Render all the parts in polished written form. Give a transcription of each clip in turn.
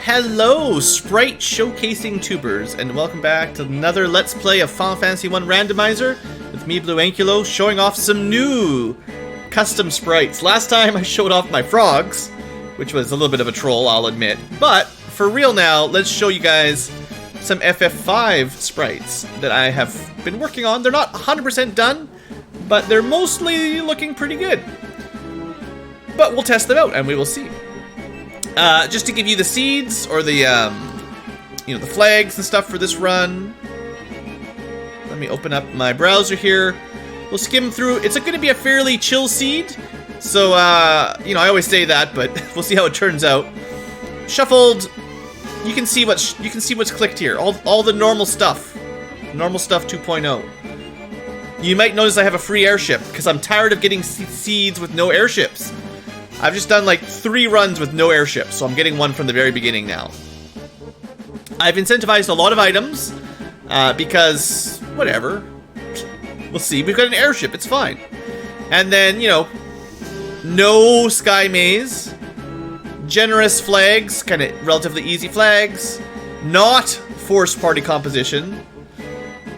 Hello, Sprite showcasing tubers, and welcome back to another Let's Play of Final Fantasy 1 Randomizer with me, BlueAnkylo, showing off some new custom sprites. Last time I showed off my frogs, which was a little bit of a troll, I'll admit. But for real now, let's show you guys some FF5 sprites that I have been working on. They're not 100% done, but they're mostly looking pretty good. But we'll test them out and we will see. Just to give you the seeds or the, the flags and stuff for this run. Let me open up my browser here. We'll skim through. It's going to be a fairly chill seed. So, I always say that, but we'll see how it turns out. Shuffled. You can see what's clicked here. All the normal stuff. Normal stuff 2.0. You might notice I have a free airship because I'm tired of getting seeds with no airships. I've just done like 3 runs with no airships, so I'm getting one from the very beginning now. I've incentivized a lot of items, because, whatever. We'll see. We've got an airship, it's fine. And then, no sky maze. Generous flags, kind of relatively easy flags. Not forced party composition.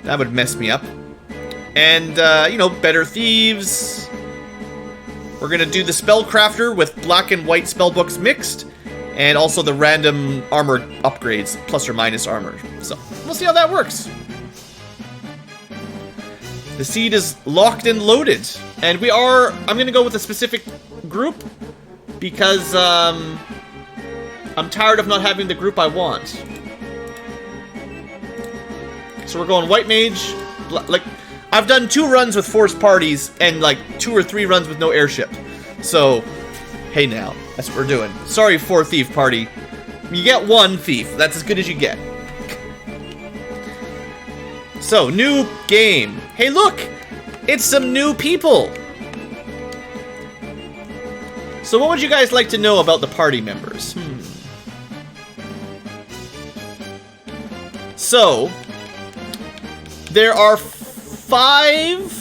That would mess me up. And, better thieves. We're gonna do the Spellcrafter with black and white spellbooks mixed, and also the random armor upgrades, plus or minus armor. So, we'll see how that works. The seed is locked and loaded, and I'm gonna go with a specific group, because, I'm tired of not having the group I want. So we're going White Mage, I've done 2 runs with forced parties and like 2 or 3 runs with no airship. So, hey now, that's what we're doing. Sorry, 4 thief party. You get 1 thief. That's as good as you get. So, new game. Hey look! It's some new people! So what would you guys like to know about the party members? So, there are 5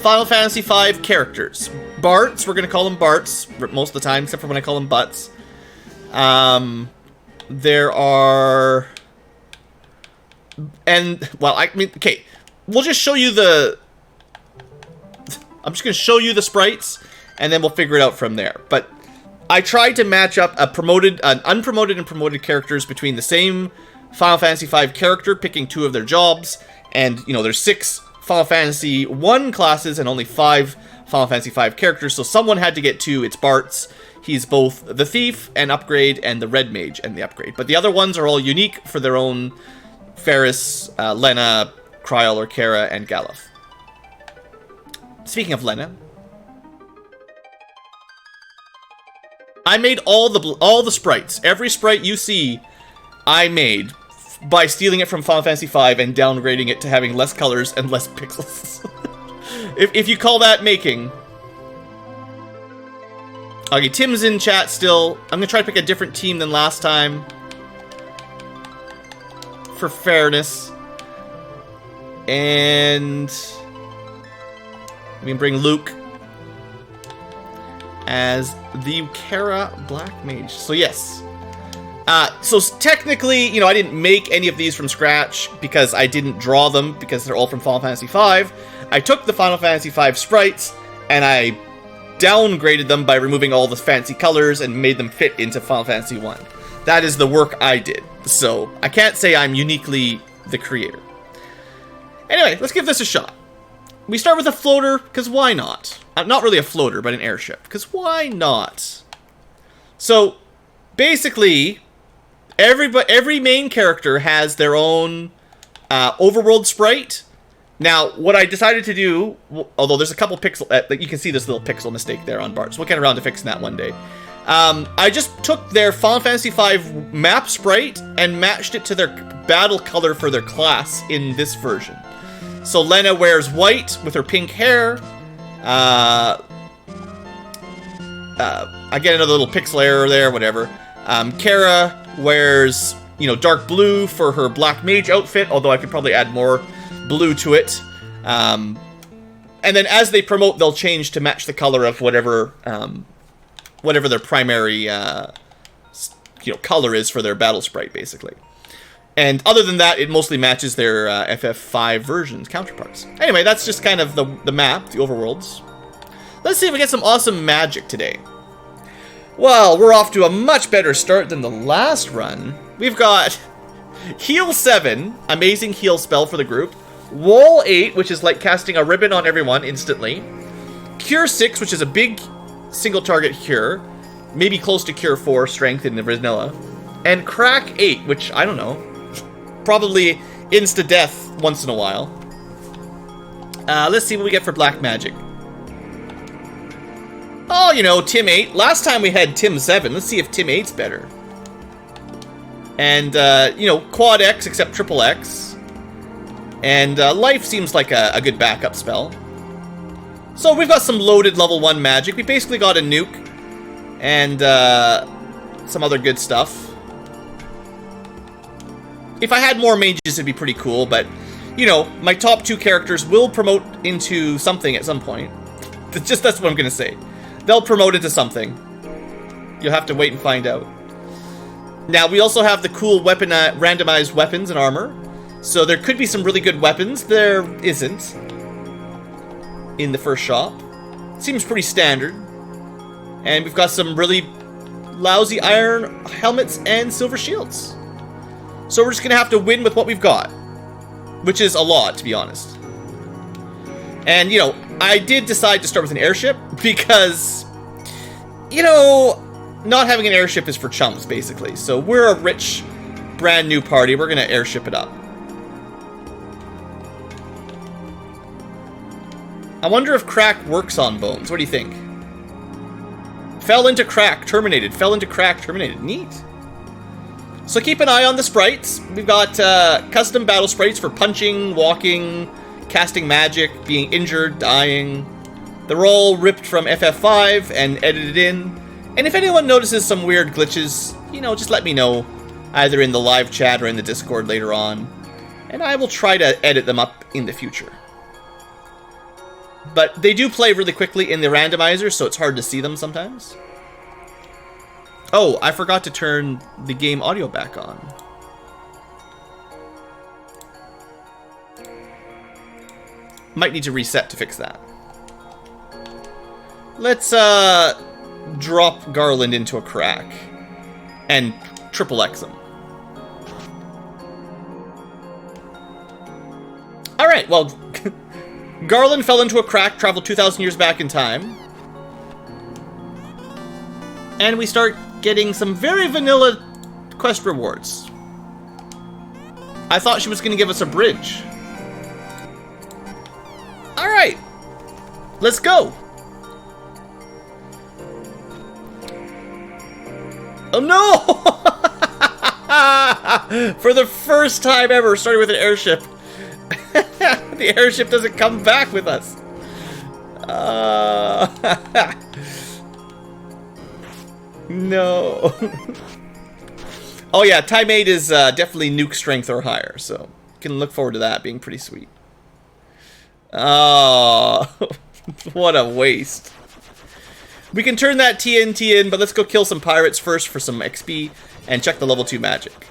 Final Fantasy V characters. Barts, we're going to call them Barts most of the time, except for when I call them Butts. There are... okay. We'll just show you I'm just going to show you the sprites, and then we'll figure it out from there. But I tried to match up unpromoted and promoted characters between the same Final Fantasy V character, picking 2 of their jobs. And, there's 6 Final Fantasy 1 classes and only 5 Final Fantasy V characters, so someone had to get 2. It's Bart's. He's both the Thief and upgrade, and the Red Mage and the upgrade. But the other ones are all unique for their own. Ferris, Lena, Kryl or Kara, and Galuf. Speaking of Lena, I made all the sprites. Every sprite you see, I made by stealing it from Final Fantasy V and downgrading it to having less colors and less pixels. if you call that making. Okay, Tim's in chat still. I'm going to try to pick a different team than last time, for fairness. And we can bring Luke as the Kara Black Mage. So yes. So technically, I didn't make any of these from scratch because I didn't draw them because they're all from Final Fantasy V. I took the Final Fantasy V sprites and I downgraded them by removing all the fancy colors and made them fit into Final Fantasy 1. That is the work I did. So I can't say I'm uniquely the creator. Anyway, let's give this a shot. We start with a floater, because why not? Not really a floater, but an airship, because why not? So, basically, every main character has their own overworld sprite. Now, what I decided to do, although there's a couple pixel, you can see this little pixel mistake there on Bart, so we'll get around to fixing that one day. I just took their Final Fantasy V map sprite and matched it to their battle color for their class in this version. So Lena wears white with her pink hair. I get another little pixel error there, whatever. Kara wears, dark blue for her Black Mage outfit, although I could probably add more blue to it. And then as they promote, they'll change to match the color of whatever their primary color is for their battle sprite, basically. And other than that, it mostly matches their FF5 versions counterparts. Anyway, that's just kind of the map, the overworlds. Let's see if we get some awesome magic today. Well, we're off to a much better start than the last run. We've got Heal 7, amazing heal spell for the group. Wall 8, which is like casting a ribbon on everyone instantly. Cure 6, which is a big single target cure. Maybe close to Cure 4 strength in the vanilla. And Crack 8, which, I don't know, probably insta-death once in a while. Let's see what we get for black magic. Oh, Tim 8. Last time we had Tim 7. Let's see if Tim 8's better. And, Quad X except Triple X. And Life seems like a good backup spell. So we've got some loaded level 1 magic. We basically got a nuke. And some other good stuff. If I had more mages, it'd be pretty cool, but, my top 2 characters will promote into something at some point. That's what I'm gonna say. They'll promote into something. You'll have to wait and find out. Now, we also have the cool randomized weapons and armor. So there could be some really good weapons. There isn't. In the first shop. Seems pretty standard. And we've got some really lousy iron helmets and silver shields. So we're just going to have to win with what we've got. Which is a lot, to be honest. And, I did decide to start with an airship because, not having an airship is for chumps, basically. So we're a rich, brand new party. We're going to airship it up. I wonder if Crack works on bones. What do you think? Fell into Crack, terminated. Fell into Crack, terminated. Neat. So keep an eye on the sprites. We've got custom battle sprites for punching, walking, casting magic, being injured, dying. They're all ripped from FF5 and edited in. And if anyone notices some weird glitches, just let me know. Either in the live chat or in the Discord later on. And I will try to edit them up in the future. But they do play really quickly in the randomizer, so it's hard to see them sometimes. Oh, I forgot to turn the game audio back on. Might need to reset to fix that. Let's drop Garland into a Crack and Triple X him. Alright, well, Garland fell into a Crack, traveled 2,000 years back in time. And we start getting some very vanilla quest rewards. I thought she was going to give us a bridge. Alright, let's go. Oh no! For the first time ever, starting with an airship. The airship doesn't come back with us. No. Oh yeah, Time 8 is definitely nuke strength or higher, so can look forward to that being pretty sweet. Oh, what a waste. We can turn that TNT in, but let's go kill some pirates first for some XP and check the level 2 magic.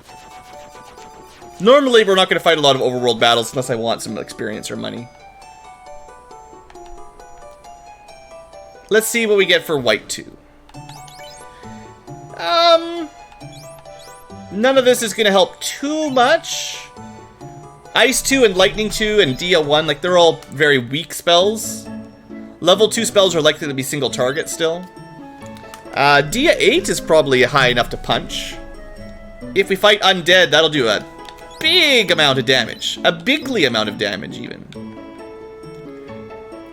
Normally, we're not going to fight a lot of overworld battles unless I want some experience or money. Let's see what we get for White 2. None of this is going to help too much. Ice 2 and Lightning 2 and Dia 1, like, they're all very weak spells. Level 2 spells are likely to be single target still. Dia 8 is probably high enough to punch. If we fight undead, that'll do a big amount of damage. A bigly amount of damage, even.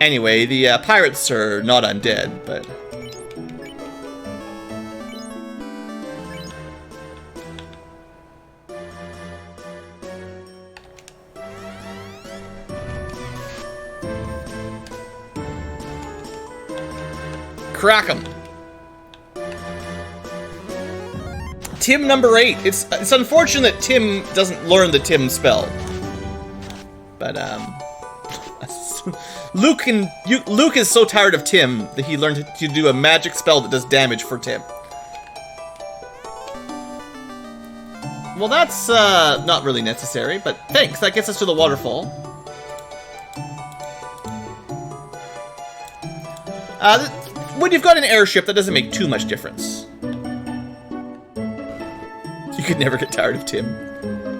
Anyway, the pirates are not undead, but... Crack 'em. Tim number 8. It's unfortunate that Tim doesn't learn the Tim spell. But Luke is so tired of Tim that he learned to do a magic spell that does damage for Tim. Well, that's not really necessary, but thanks. That gets us to the waterfall. When you've got an airship, that doesn't make too much difference. You could never get tired of Tim.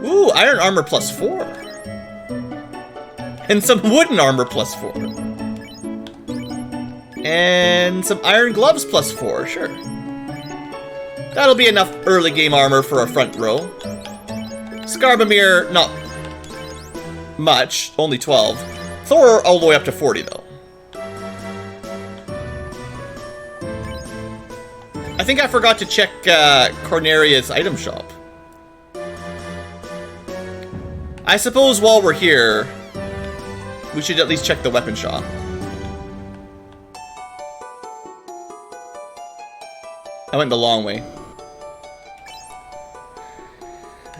Ooh, iron armor +4. And some wooden armor +4. And some iron gloves +4, sure. That'll be enough early game armor for our front row. Skarbamir, not much, only 12. Thor all the way up to 40 though. I think I forgot to check Corneria's item shop. I suppose while we're here, we should at least check the weapon shop. I went the long way.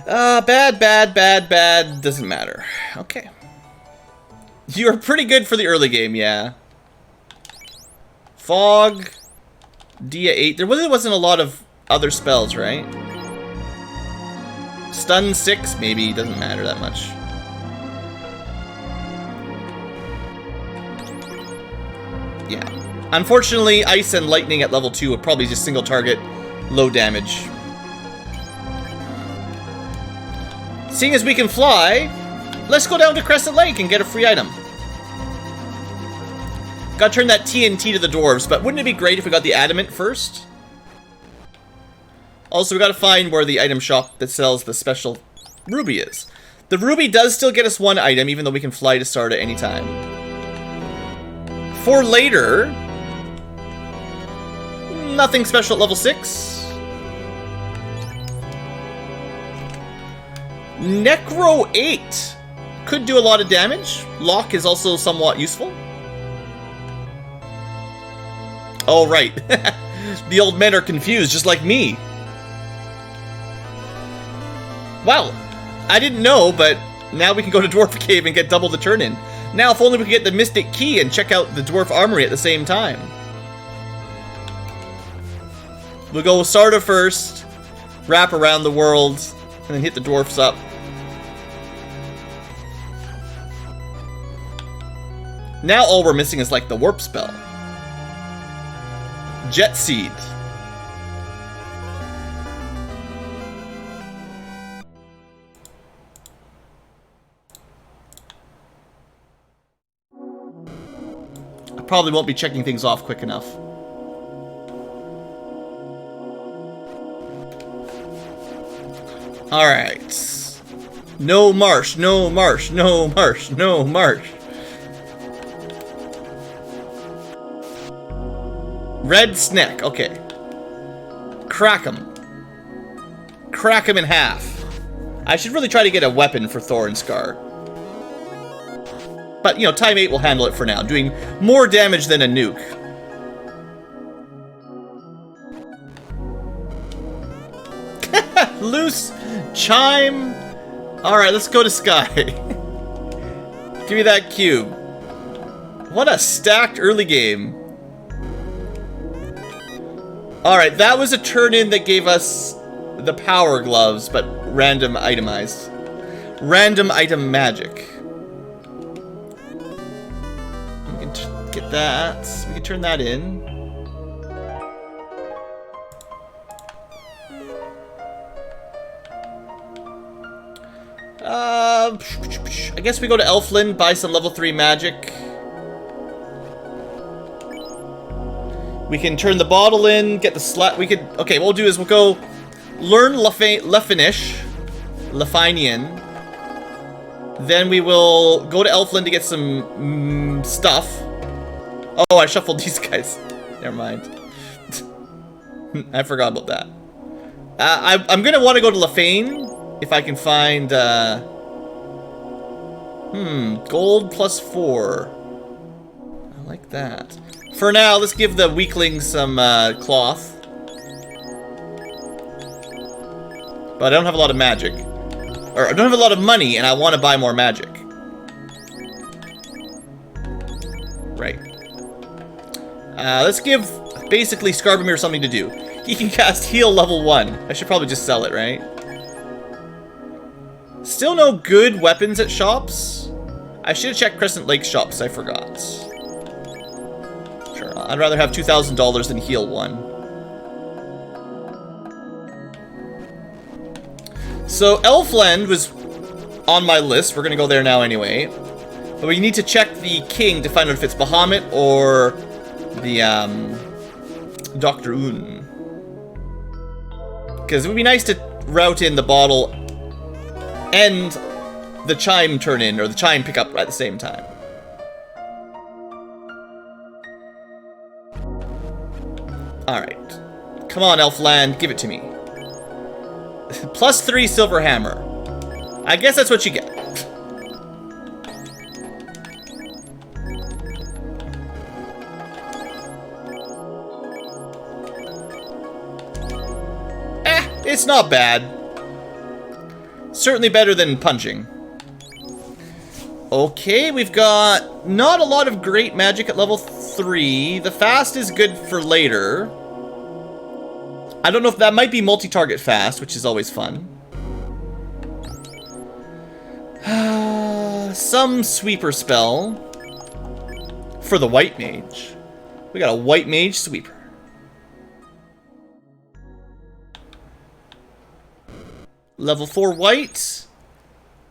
Bad. Doesn't matter. Okay. You're pretty good for the early game, yeah. Fog. Dia 8. There really wasn't a lot of other spells, right? Stun 6, maybe. Doesn't matter that much. Yeah. Unfortunately, Ice and Lightning at level 2 would probably just single target, low damage. Seeing as we can fly, let's go down to Crescent Lake and get a free item. Gotta turn that TNT to the dwarves, but wouldn't it be great if we got the adamant first? Also, we gotta find where the item shop that sells the special ruby is. The ruby does still get us one item, even though we can fly to Sarda anytime. For later, nothing special at level 6. Necro 8 could do a lot of damage. Lock is also somewhat useful. Oh, right. The old men are confused, just like me. Wow. I didn't know, but now we can go to Dwarf Cave and get double the turn-in. Now, if only we could get the Mystic Key and check out the Dwarf Armory at the same time. We'll go Sarda first, wrap around the world, and then hit the dwarfs up. Now all we're missing is like the warp spell. Jet Seed. I probably won't be checking things off quick enough. Alright. No marsh, no marsh, no marsh, no marsh. Red snack, okay. Crack him. Crack him in half. I should really try to get a weapon for Thor and Scar. But, you know, Time 8 will handle it for now, doing more damage than a nuke. Loose chime. Alright, let's go to Sky. Give me that cube. What a stacked early game. Alright, that was a turn-in that gave us the power gloves, but random itemized. Random item magic. We can get that. We can turn that in. I guess we go to Elfland, buy some level 3 magic. We can turn the bottle in, get the slat. We could. Okay, what we'll do is we'll go learn Lefinish, Lefinian. Then we will go to Elfland to get some stuff. Oh, I shuffled these guys. Never mind. I forgot about that. I'm gonna want to go to Lefane if I can find. Gold +4. I like that. For now, let's give the weaklings some cloth. But I don't have a lot of magic. Or I don't have a lot of money, and I want to buy more magic. Right. Let's give, basically, Skarbamir something to do. He can cast heal level 1. I should probably just sell it, right? Still no good weapons at shops. I should have checked Crescent Lake shops, I forgot. Sure, I'd rather have $2,000 than heal 1. So, Elfland was on my list. We're gonna go there now anyway. But we need to check the king to find out if it's Bahamut or the, Dr. Un. Because it would be nice to route in the bottle and the chime turn in, or the chime pick up at the same time. Alright. Come on, Elfland, give it to me. +3 silver hammer. I guess that's what you get. It's not bad. Certainly better than punching. Okay, we've got not a lot of great magic at level 3. The fast is good for later. I don't know if that might be multi-target fast, which is always fun. Some sweeper spell for the white mage. We got a white mage sweeper. Level 4 white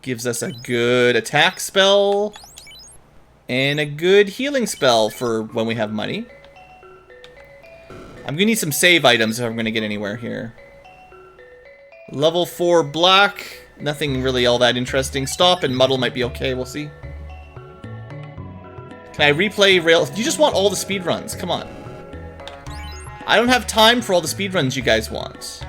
gives us a good attack spell and a good healing spell for when we have money. I'm gonna need some save items if I'm gonna get anywhere here. Level 4 black, nothing really all that interesting. Stop and muddle might be okay, we'll see. Can I replay rail? You just want all the speedruns, come on. I don't have time for all the speedruns you guys want.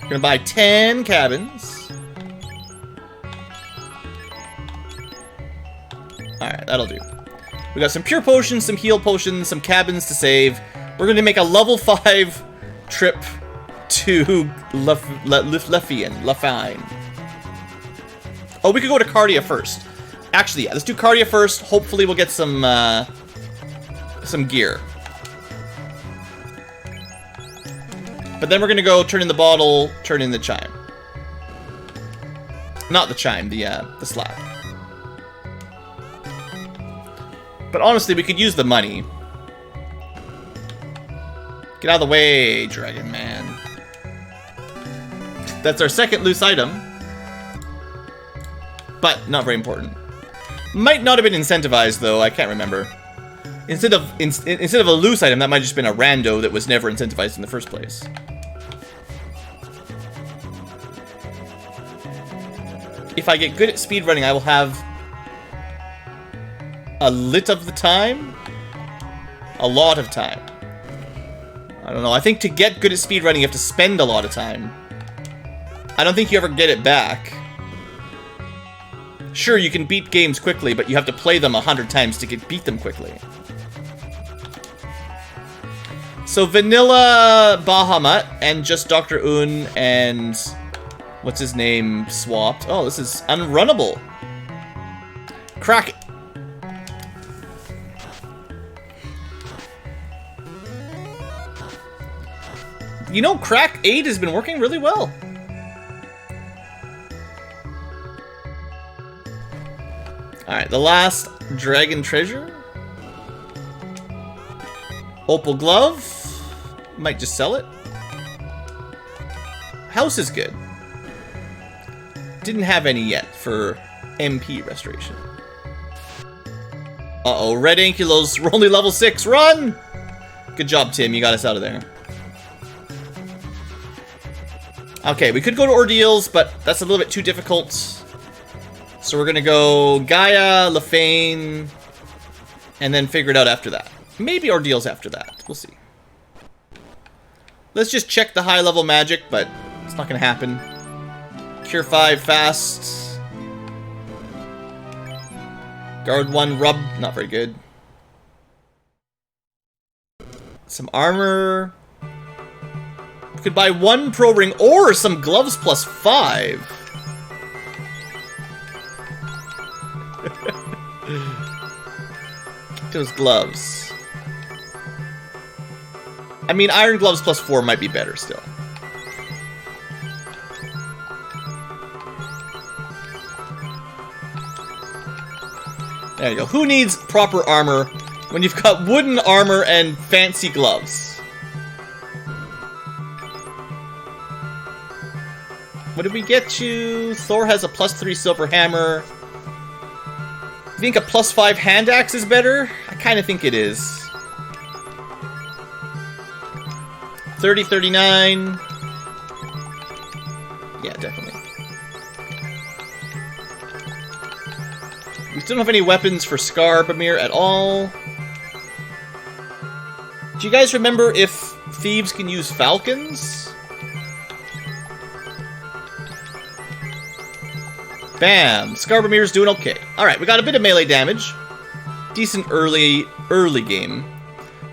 Gonna buy 10 cabins. Alright, that'll do. We got some pure potions, some heal potions, some cabins to save. We're gonna make a level 5 trip to Lefine. Oh, we could go to Cardia first. Actually, yeah, let's do Cardia first. Hopefully we'll get some gear. But then we're gonna go turn in the bottle, turn in the chime. Not the chime, the slab. But honestly, we could use the money. Get out of the way, Dragon Man. That's our second loose item. But not very important. Might not have been incentivized though, I can't remember. Instead of a loose item, that might have just been a rando that was never incentivized in the first place. If I get good at speedrunning, I will have a lit of the time. A lot of time. I don't know, I think to get good at speedrunning, you have to spend a lot of time. I don't think you ever get it back. Sure, you can beat games quickly, but you have to play them 100 times to beat them quickly. So vanilla Bahamut and just Dr. Un and what's his name swapped. Oh, this is unrunnable. Crack. You know, Crack 8 has been working really well. Alright, the last dragon treasure. Opal glove. Might just sell it. House is good. Didn't have any yet for MP restoration. Uh-oh, red Ankylos, we're only level 6, run! Good job, Tim, you got us out of there. Okay, we could go to Ordeals, but that's a little bit too difficult. So we're gonna go Gaia, Lefane, and then figure it out after that. Maybe Ordeals after that, we'll see. Let's just check the high level magic, but it's not gonna happen. Cure 5 fast. Guard 1 rub, not very good. Some armor. We could buy 1 pro ring or some gloves plus 5. Those gloves. I mean, Iron Gloves plus 4 might be better still. There you go. Who needs proper armor when you've got wooden armor and fancy gloves? What did we get you? Thor has a +3 silver hammer. You think a +5 hand axe is better? I kind of think it is. 30, 39. Yeah, definitely. We still don't have any weapons for Skarbamir at all. Do you guys remember if thieves can use falcons? Bam! Skarbamir's doing okay. Alright, we got a bit of melee damage. Decent early game.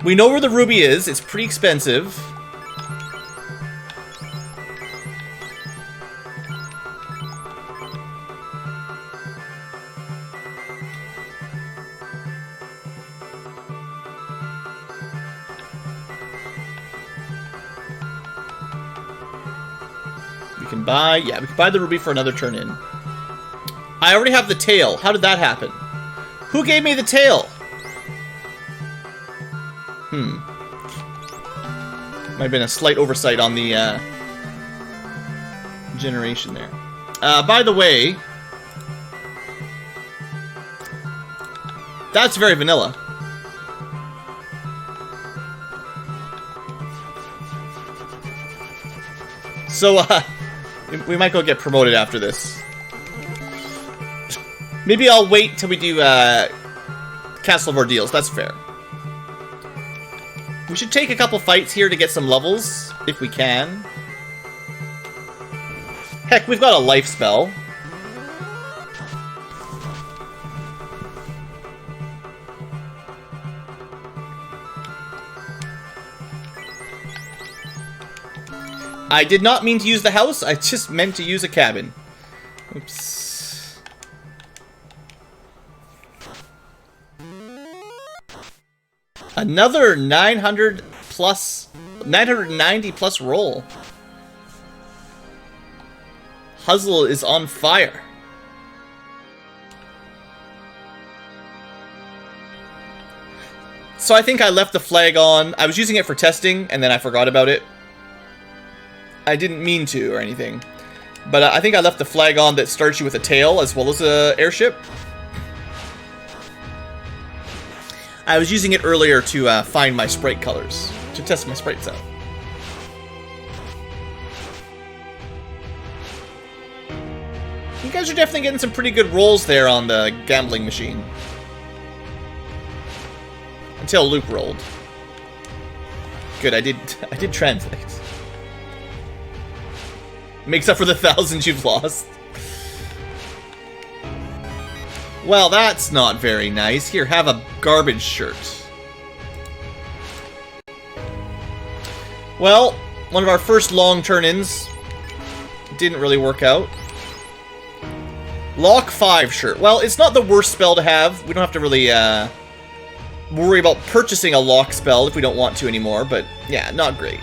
We know where the ruby is. It's pretty expensive. We can buy the ruby for another turn in. I already have the tail. How did that happen? Who gave me the tail? Might have been a slight oversight on the generation there. By the way, that's very vanilla. So, we might go get promoted after this. Maybe I'll wait till we do Castle of Ordeals. That's fair. We should take a couple fights here to get some levels, if we can. Heck, we've got a life spell. I did not mean to use the house, I just meant to use a cabin. Oops. Another 990 plus roll. Huzzle is on fire. So I think I left the flag on. I was using it for testing, and then I forgot about it. I didn't mean to or anything. But I think I left the flag on that starts you with a tail as well as an airship. I was using it earlier to find my sprite colors, to test my sprites out. You guys are definitely getting some pretty good rolls there on the gambling machine. Until Luke rolled. Good, I did translate. Makes up for the thousands you've lost. Well, that's not very nice. Here, have a garbage shirt. Well, one of our first long turn-ins didn't really work out. Lock 5 shirt. Well, it's not the worst spell to have. We don't have to really worry about purchasing a lock spell if we don't want to anymore, but yeah, not great.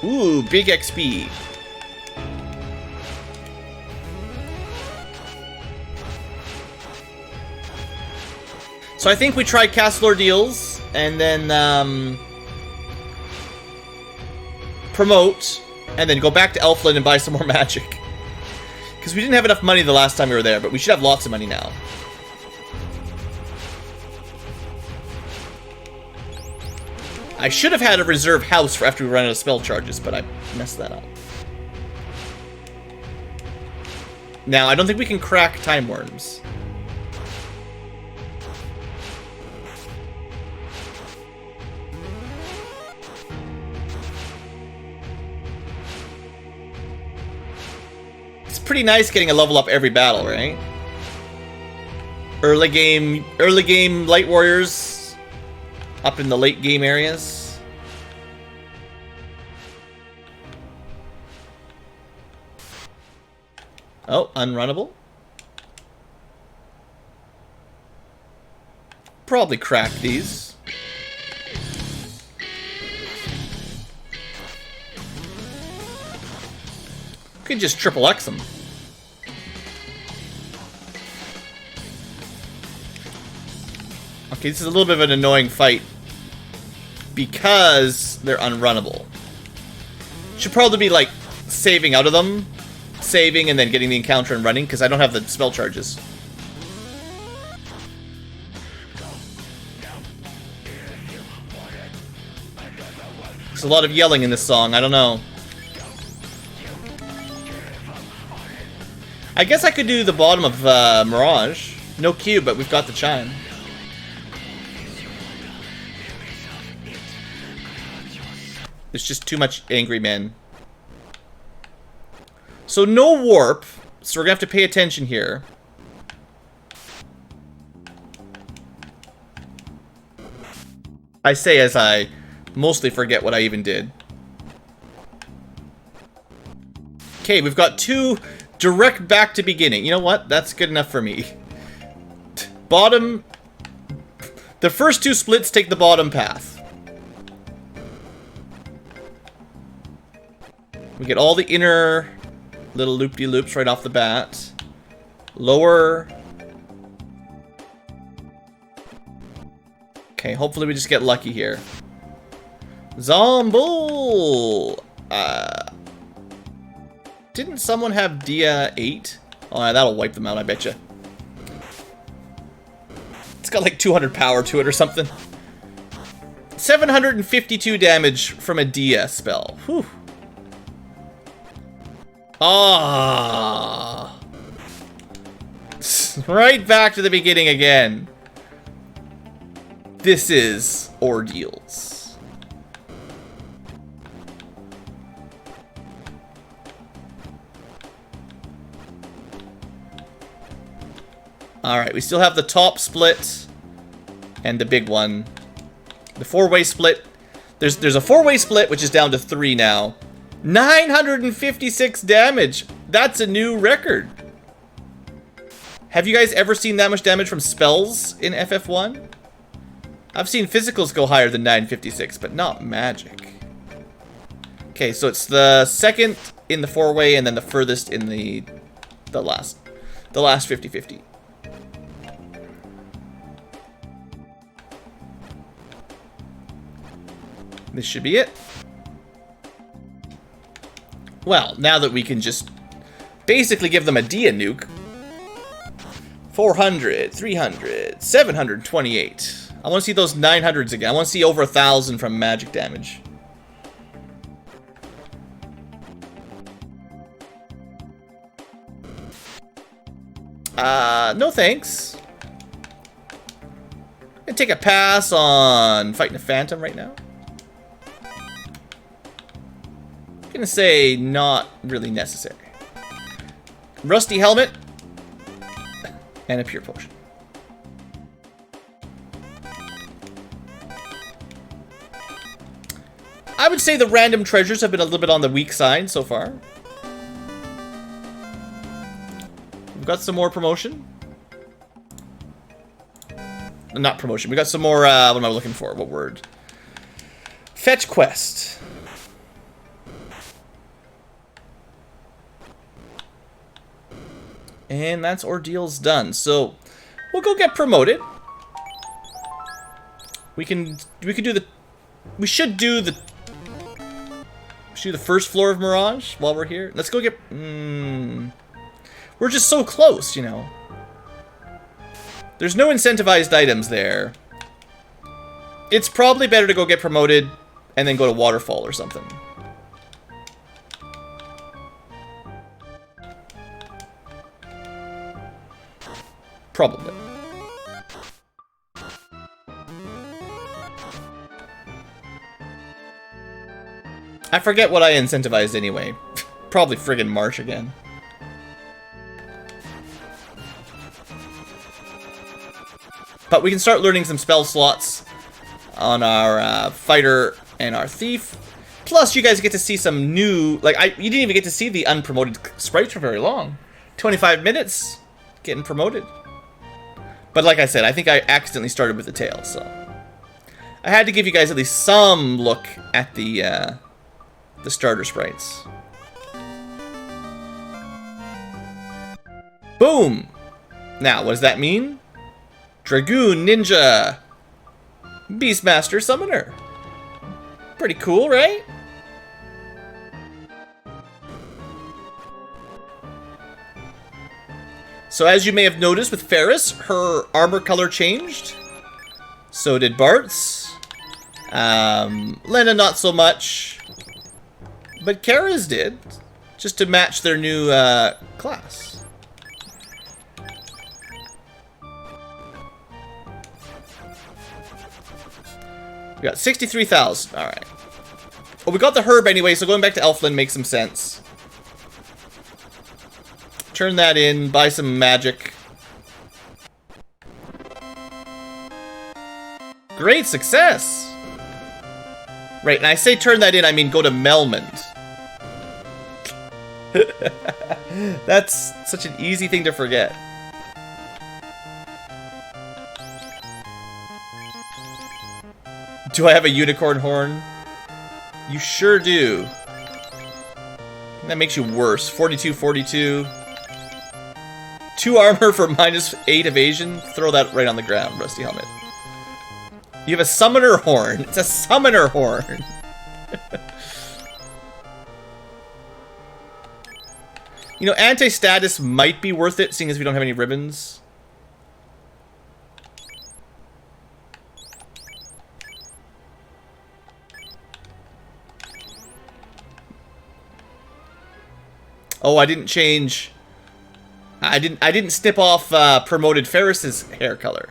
Ooh, big XP. So I think we tried Castle Ordeals, and then promote, and then go back to Elfland and buy some more magic. Because we didn't have enough money the last time we were there, but we should have lots of money now. I should have had a reserve house for after we run out of spell charges, but I messed that up. Now, I don't think we can crack Time Worms. It's pretty nice getting a level up every battle, right? Early game Light Warriors up in the late game areas. Oh, unrunnable. Probably crack these. Could just triple X them. Okay, this is a little bit of an annoying fight because they're unrunnable. Should probably be like saving out of them, saving and then getting the encounter and running because I don't have the spell charges. There's a lot of yelling in this song, I don't know. I guess I could do the bottom of Mirage. No Q, but we've got the chime. There's just too much angry men. So no warp, so we're gonna have to pay attention here. I say as I mostly forget what I even did. Okay, we've got 2 direct back to beginning. You know what? That's good enough for me. Bottom. The first 2 splits take the bottom path. We get all the inner little loop-de-loops right off the bat. Lower. Okay, hopefully we just get lucky here. Zomble! Didn't someone have Dia 8? Oh, that'll wipe them out, I betcha. It's got like 200 power to it or something. 752 damage from a Dia spell. Whew. Ah. Right back to the beginning again. This is Ordeals. Alright, we still have the top split and the big one. The 4-way split. There's a 4-way split, which is down to 3 now. 956 damage. That's a new record. Have you guys ever seen that much damage from spells in FF1? I've seen physicals go higher than 956, but not magic. Okay, so it's the second in the 4-way and then the furthest in the last 50-50. This should be it. Well, now that we can just basically give them a Dia nuke. 400, 300, 728. I want to see those 900s again. I want to see over 1,000 from magic damage. No thanks. I'm gonna take a pass on fighting a phantom right now. Gonna say not really necessary. Rusty helmet and a pure potion. I would say the random treasures have been a little bit on the weak side so far. We've got some more promotion. Not promotion. We got some more. What am I looking for? What word? Fetch quest. And that's Ordeals done. So we'll go get promoted. We should do the first floor of Mirage while we're here. Let's go get we're just so close, you know. There's no incentivized items there. It's probably better to go get promoted and then go to Waterfall or something. Probably. I forget what I incentivized anyway. Probably friggin' March again. But we can start learning some spell slots on our fighter and our thief. Plus, you guys get to see some new... Like, you didn't even get to see the unpromoted sprites for very long. 25 minutes getting promoted. But like I said, I think I accidentally started with the tail, so... I had to give you guys at least some look at the starter sprites. Boom! Now, what does that mean? Dragoon Ninja! Beastmaster Summoner. Pretty cool, right? So as you may have noticed with Ferris, her armor color changed. So did Bart's. Lena not so much. But Kara's did. Just to match their new class. We got 63,000. Alright. Well, we got the herb anyway, so going back to Elflin makes some sense. Turn that in, buy some magic. Great success! Right, and I say turn that in, I mean go to Melmond. That's such an easy thing to forget. Do I have a unicorn horn? You sure do. That makes you worse. 42, 42. 2 armor for -8 evasion. Throw that right on the ground, Rusty Helmet. You have a summoner horn. It's a summoner horn. You know, anti-status might be worth it, seeing as we don't have any ribbons. Oh, I didn't change. I didn't snip off promoted Ferris's hair color.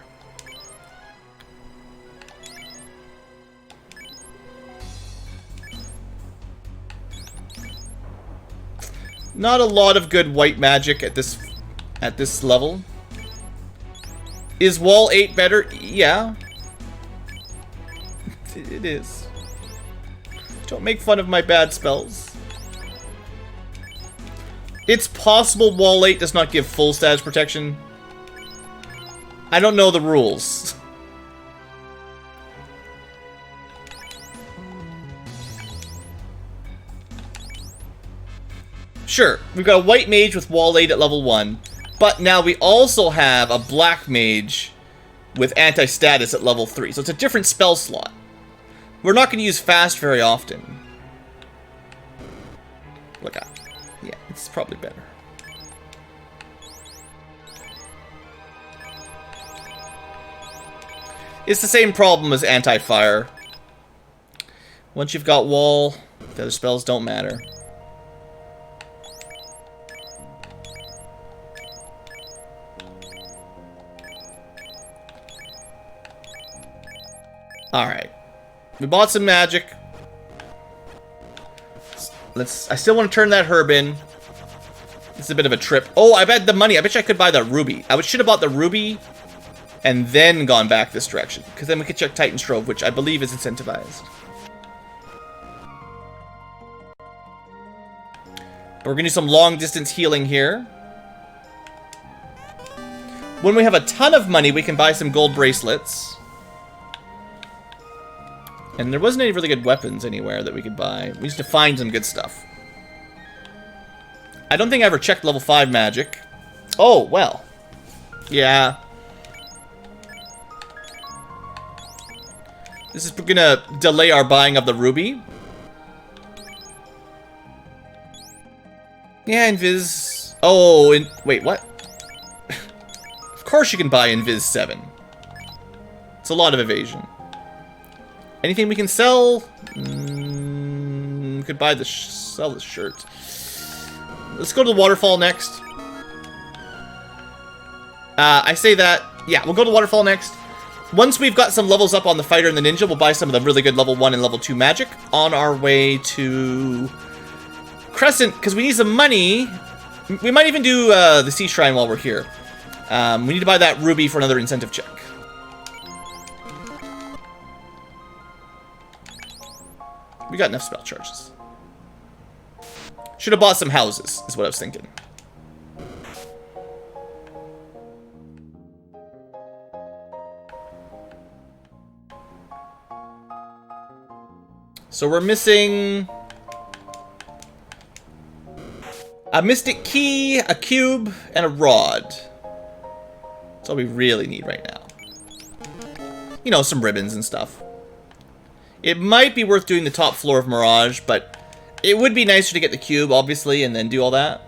Not a lot of good white magic at this level. Is Wall 8 better? Yeah. It is. Don't make fun of my bad spells. It's possible Wall 8 does not give full status protection. I don't know the rules. Sure, we've got a white mage with Wall 8 at level 1, but now we also have a black mage with anti-status at level 3, so it's a different spell slot. We're not going to use fast very often. Look out. Yeah, it's probably better. It's the same problem as anti-fire. Once you've got wall, the other spells don't matter. Alright. We bought some magic. I still want to turn that herb in. It's a bit of a trip. Oh, I bet the money. I bet you I could buy the ruby. I should have bought the ruby and then gone back this direction. Because then we could check Titan's Trove, which I believe is incentivized. But we're going to do some long distance healing here. When we have a ton of money, we can buy some gold bracelets. And there wasn't any really good weapons anywhere that we could buy. We used to find some good stuff. I don't think I ever checked level 5 magic. Oh, well. Yeah. This is gonna delay our buying of the ruby. Yeah, Invis... Oh, wait, what? Of course you can buy Invis 7. It's a lot of evasion. Anything we can sell? We could buy the sell the shirt. Let's go to the waterfall next. I say that. Yeah, we'll go to the waterfall next. Once we've got some levels up on the fighter and the ninja, we'll buy some of the really good level 1 and level 2 magic on our way to Crescent, because we need some money. We might even do the Sea Shrine while we're here. We need to buy that ruby for another incentive check. We got enough spell charges. Should have bought some houses, is what I was thinking. So we're missing A mystic key, a cube, and a rod. That's all we really need right now. You know, some ribbons and stuff. It might be worth doing the top floor of Mirage, but it would be nicer to get the cube, obviously, and then do all that.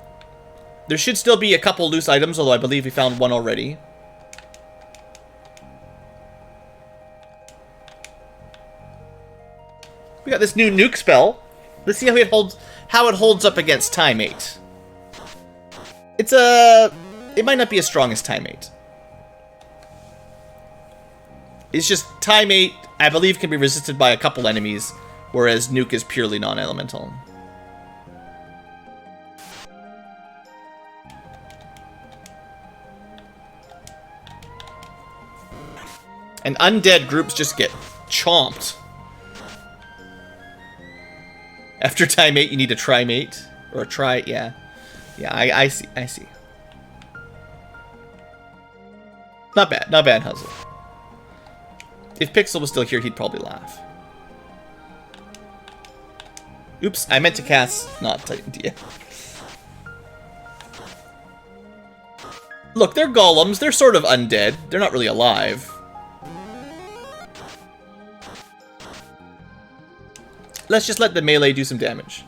There should still be a couple loose items, although I believe we found one already. We got this new nuke spell. Let's see how it holds up against Time 8. It might not be as strong as Time 8. It's just Time 8, I believe, can be resisted by a couple enemies, whereas nuke is purely non-elemental. And undead groups just get chomped. After Time 8, you need a Trimate. Or a Tri... Yeah. Yeah, I see. I see. Not bad. Not bad, Hustle. If Pixel was still here, he'd probably laugh. Oops, I meant to cast... Not Titan D. Look, they're golems. They're sort of undead. They're not really alive. Let's just let the melee do some damage.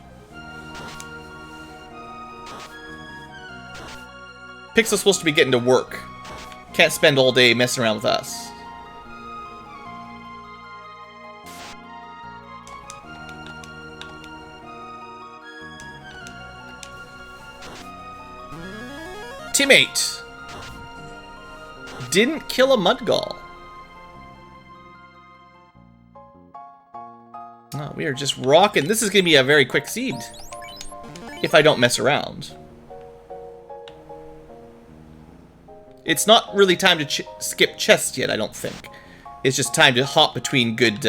Pixel's supposed to be getting to work. Can't spend all day messing around with us. Teammate! Didn't kill a Mudgall. Oh, we are just rocking. This is going to be a very quick seed. If I don't mess around. It's not really time to skip chests yet, I don't think. It's just time to hop between good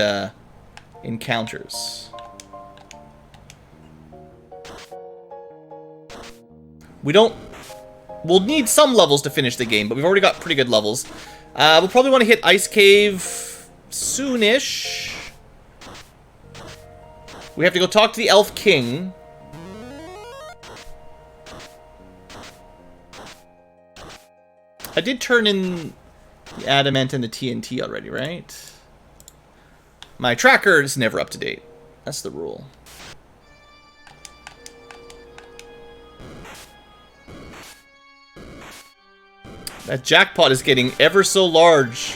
encounters. We'll need some levels to finish the game, but we've already got pretty good levels. We'll probably want to hit Ice Cave soonish. We have to go talk to the Elf King. I did turn in the Adamant and the TNT already, right? My tracker is never up to date. That's the rule. That jackpot is getting ever so large.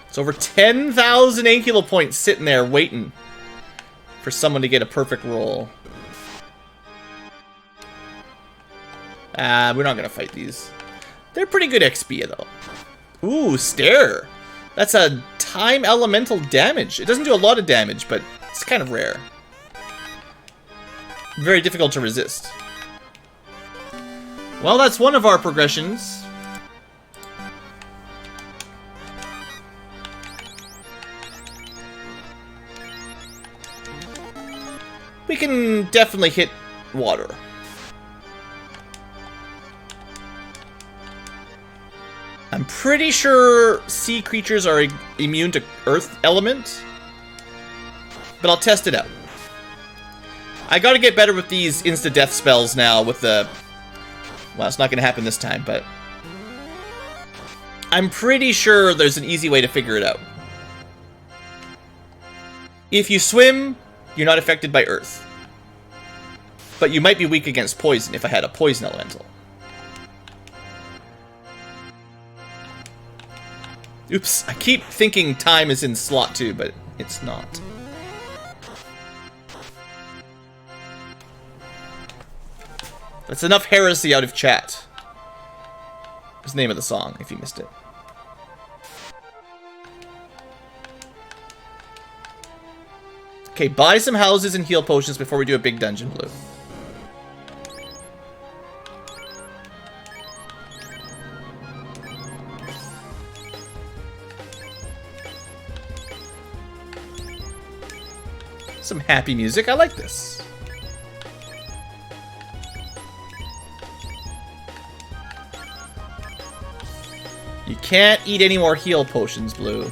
It's over 10,000 Ankylo points sitting there waiting for someone to get a perfect roll. We're not going to fight these. They're pretty good XP, though. Ooh, Stare. That's a time elemental damage. It doesn't do a lot of damage, but it's kind of rare. Very difficult to resist. Well, that's one of our progressions. We can definitely hit water. I'm pretty sure sea creatures are immune to earth element, but I'll test it out. I gotta get better with these insta-death spells now with the... Well, it's not gonna happen this time, but... I'm pretty sure there's an easy way to figure it out. If you swim, you're not affected by earth. But you might be weak against poison if I had a poison elemental. Oops, I keep thinking time is in slot 2, but it's not. That's enough heresy out of chat. That's the name of the song, if you missed it. Okay, buy some houses and heal potions before we do a big dungeon, Blue. Some happy music. I like this. You can't eat any more heal potions, Blue.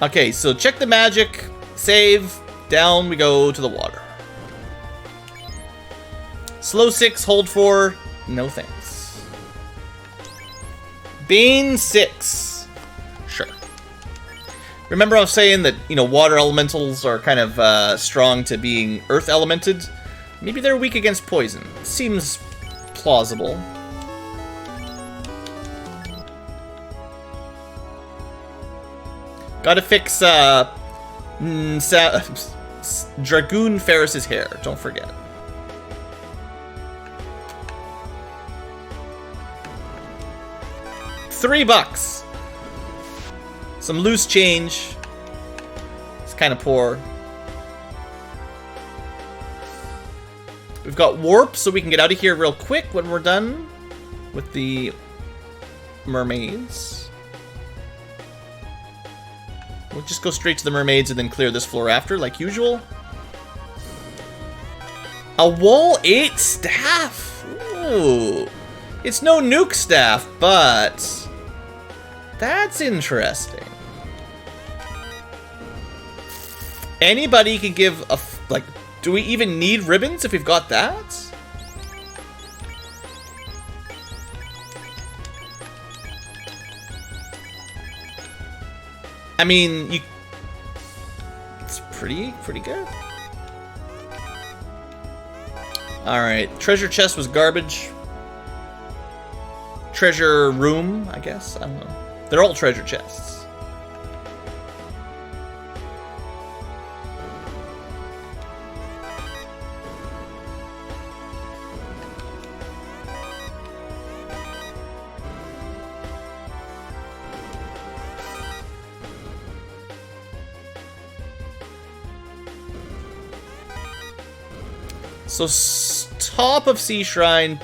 Okay, so check the magic. Save. Down we go to the water. Slow 6, hold 4. No thanks. Bane 6. Sure. Remember I was saying that, you know, water elementals are kind of strong to being earth elemented? Maybe they're weak against poison. Seems plausible. Gotta fix Dragoon Ferris's hair, don't forget. $3. Some loose change. It's kind of poor. We've got warp, so we can get out of here real quick when we're done with the mermaids. We'll just go straight to the mermaids and then clear this floor after, like usual. A wall 8 staff! Ooh. It's no nuke staff, but that's interesting. Anybody can give a, like, do we even need ribbons if we've got that? I mean, it's pretty good. Alright, treasure chest was garbage. Treasure room, I guess, I don't know. They're all treasure chests. So, top of Sea Shrine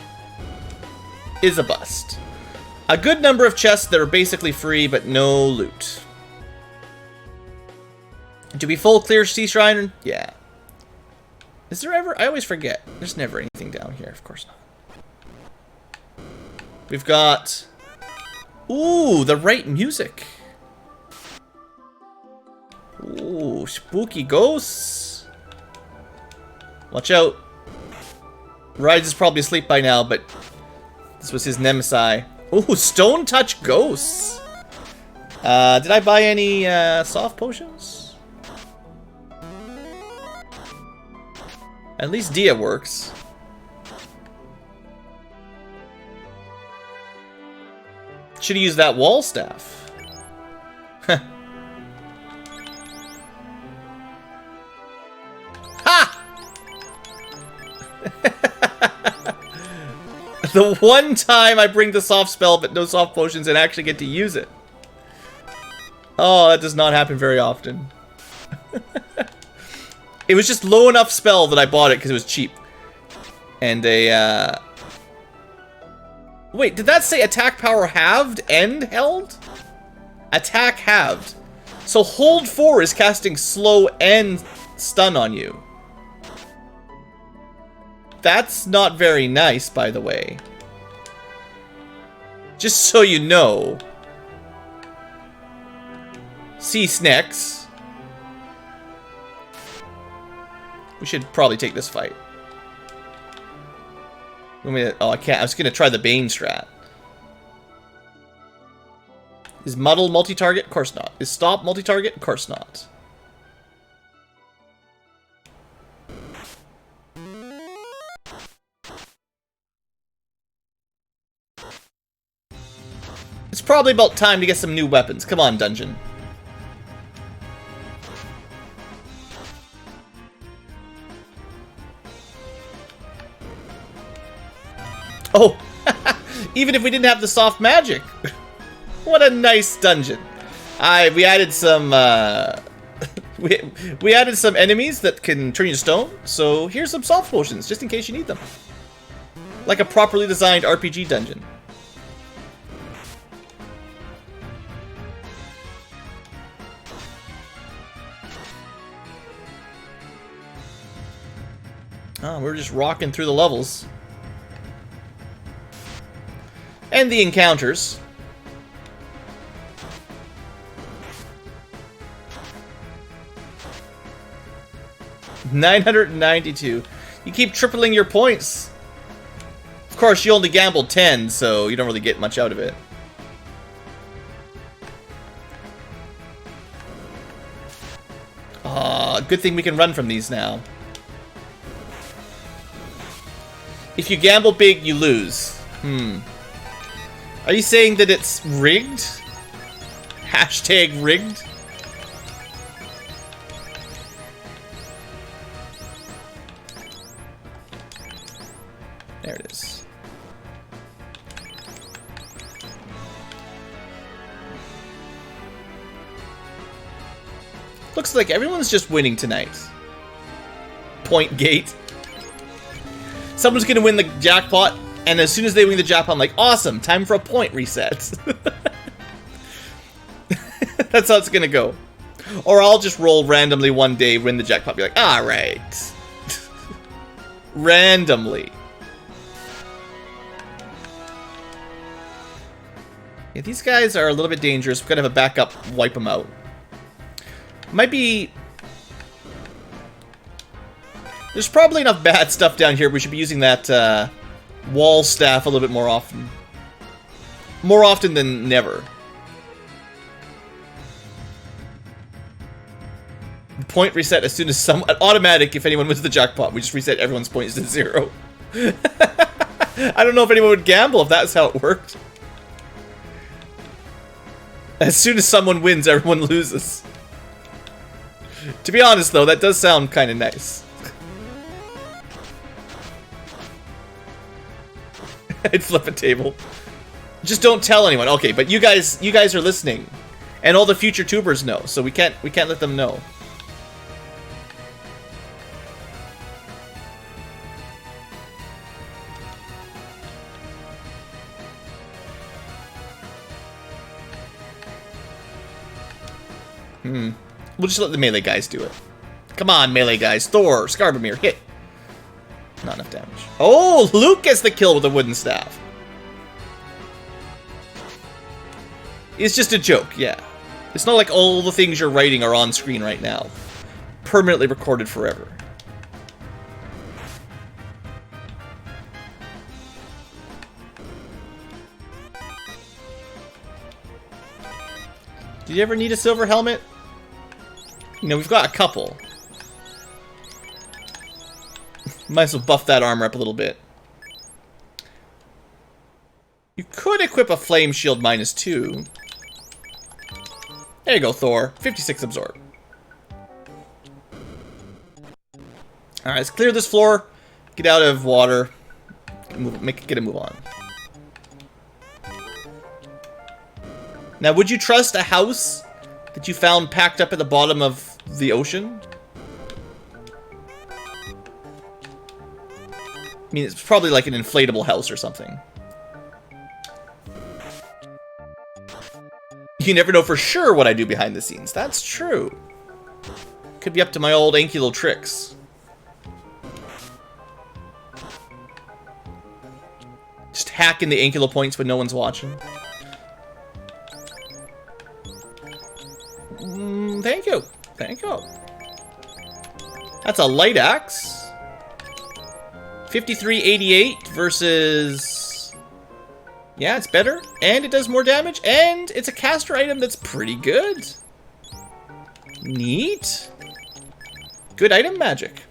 is a bust. A good number of chests that are basically free, but no loot. Do we full clear Sea Shrine? Yeah. Is there ever? I always forget. There's never anything down here. Of course not. We've got... Ooh, the right music. Ooh, spooky ghosts. Watch out. Rise is probably asleep by now, but this was his nemesis. Ooh, stone touch ghosts. Did I buy any soft potions? At least Dia works. Should have used that wall staff. Ha! The one time I bring the soft spell but no soft potions and actually get to use it. Oh, that does not happen very often. It was just low enough spell that I bought it because it was cheap. And a, Wait, did that say attack power halved and held? Attack halved. So hold 4 is casting slow and stun on you. That's not very nice, by the way. Just so you know. Sea snacks. We should probably take this fight. Oh, I can't. I was going to try the Bane strat. Is muddle multi-target? Of course not. Is stop multi-target? Of course not. It's probably about time to get some new weapons. Come on, dungeon. Oh, even if we didn't have the soft magic. What a nice dungeon. We added some we added some enemies that can turn you to stone. So here's some soft potions just in case you need them. Like a properly designed RPG dungeon. Oh, we're just rocking through the levels. And the encounters. $992. You keep tripling your points. Of course, you only gambled 10, so you don't really get much out of it. Good thing we can run from these now. If you gamble big, you lose. Are you saying that it's rigged? Hashtag rigged? There it is. Looks like everyone's just winning tonight. Point gate. Someone's gonna win the jackpot, and as soon as they win the jackpot, I'm like, awesome, time for a point reset. That's how it's gonna go. Or I'll just roll randomly one day, win the jackpot, be like, alright. Randomly. Yeah, these guys are a little bit dangerous. We've got to have a backup, wipe them out. Might be... There's probably enough bad stuff down here. We should be using that wall staff a little bit more often. More often than never. Point reset as soon as someone... Automatic if anyone wins the jackpot. We just reset everyone's points to 0. I don't know if anyone would gamble if that's how it worked. As soon as someone wins, everyone loses. To be honest, though, that does sound kind of nice. I'd flip a table. Just don't tell anyone. Okay, but you guys are listening, and all the future tubers know, so we can't let them know. We'll just let the melee guys do it. Come on, melee guys. Thor, Skarbamir, hit. Not enough damage. Oh, Luke gets the kill with a wooden staff. It's just a joke, yeah. It's not like all the things you're writing are on screen right now. Permanently recorded forever. Did you ever need a silver helmet? You know, we've got a couple. Might as well buff that armor up a little bit. You could equip a flame shield -2. There you go, Thor. 56 absorb. Alright, let's clear this floor. Get out of water. Get a move on. Now, would you trust a house that you found packed up at the bottom of the ocean? I mean, it's probably like an inflatable house or something. You never know for sure what I do behind the scenes. That's true. Could be up to my old Ankylo tricks. Just hacking the Ankylo points when no one's watching. Thank you. Thank you. That's a light axe. 5388 versus... Yeah, it's better. And it does more damage. And it's a caster item that's pretty good. Neat. Good item magic.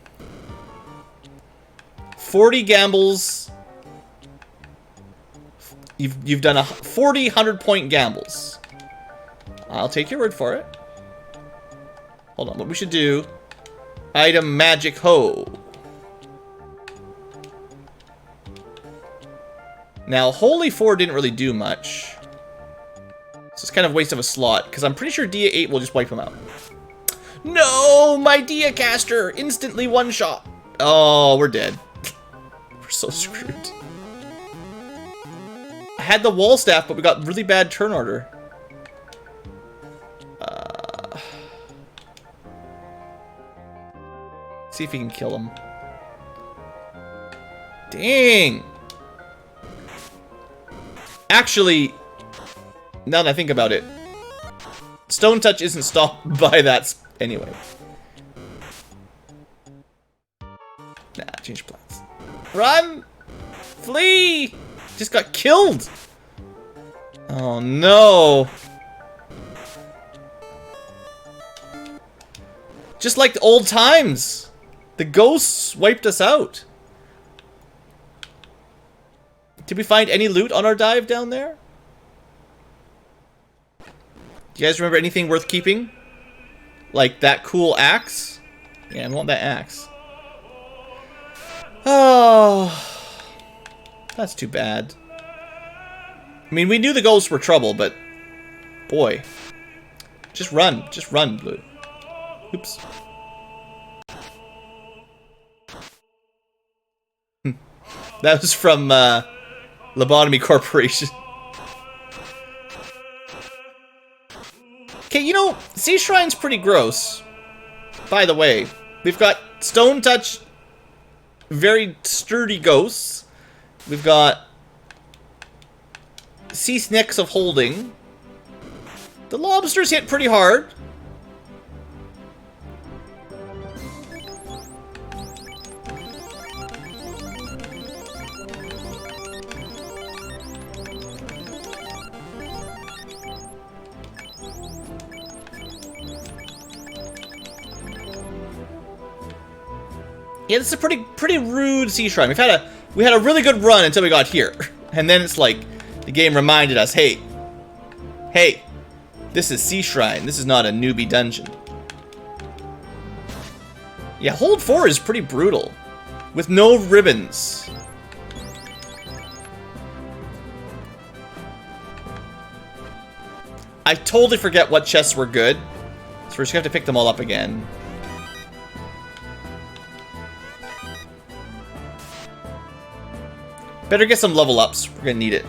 40 gambles. You've done a 40 100-point gambles. I'll take your word for it. Hold on, what we should do... Item magic hoe. Now, Holy 4 didn't really do much. So it's kind of a waste of a slot, because I'm pretty sure Dia 8 will just wipe him out. No! My Dia caster! Instantly one-shot! Oh, we're dead. We're so screwed. I had the wall staff, but we got really bad turn order. See if he can kill him. Dang! Actually, now that I think about it, Stone Touch isn't stopped by that anyway. Nah, change plans. Run! Flee! Just got killed! Oh no! Just like the old times! The ghosts wiped us out. Did we find any loot on our dive down there? Do you guys remember anything worth keeping? Like that cool axe? Yeah, I want that axe. Oh, that's too bad. I mean, we knew the ghosts were trouble, but boy. Just run, Blue. Oops. That was from Lobotomy Corporation. Okay, you know, Sea Shrine's pretty gross. By the way, we've got Stone Touch, very sturdy ghosts. We've got Sea Snakes of Holding. The lobsters hit pretty hard. Yeah, this is a pretty rude sea shrine. We had a really good run until we got here. And then it's like the game reminded us, hey, this is Sea Shrine. This is not a newbie dungeon. Yeah, Hold 4 is pretty brutal. With no ribbons. I totally forget what chests were good. So we're just gonna have to pick them all up again. Better get some level ups. We're gonna need it.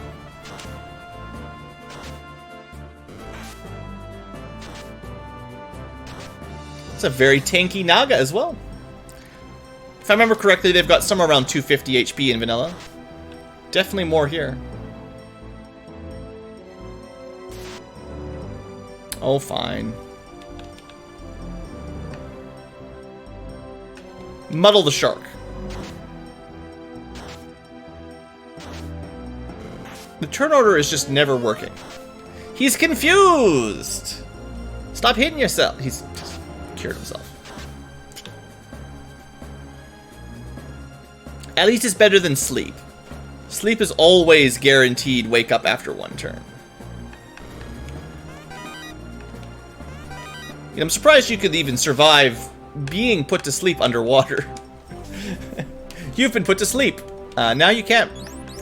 It's a very tanky Naga as well. If I remember correctly, they've got somewhere around 250 HP in vanilla. Definitely more here. Oh, fine. Muddle the shark. The turn order is just never working. He's confused! Stop hitting yourself. He's just cured himself. At least it's better than sleep. Sleep is always guaranteed wake up after one turn. I'm surprised you could even survive being put to sleep underwater. You've been put to sleep. Now you can't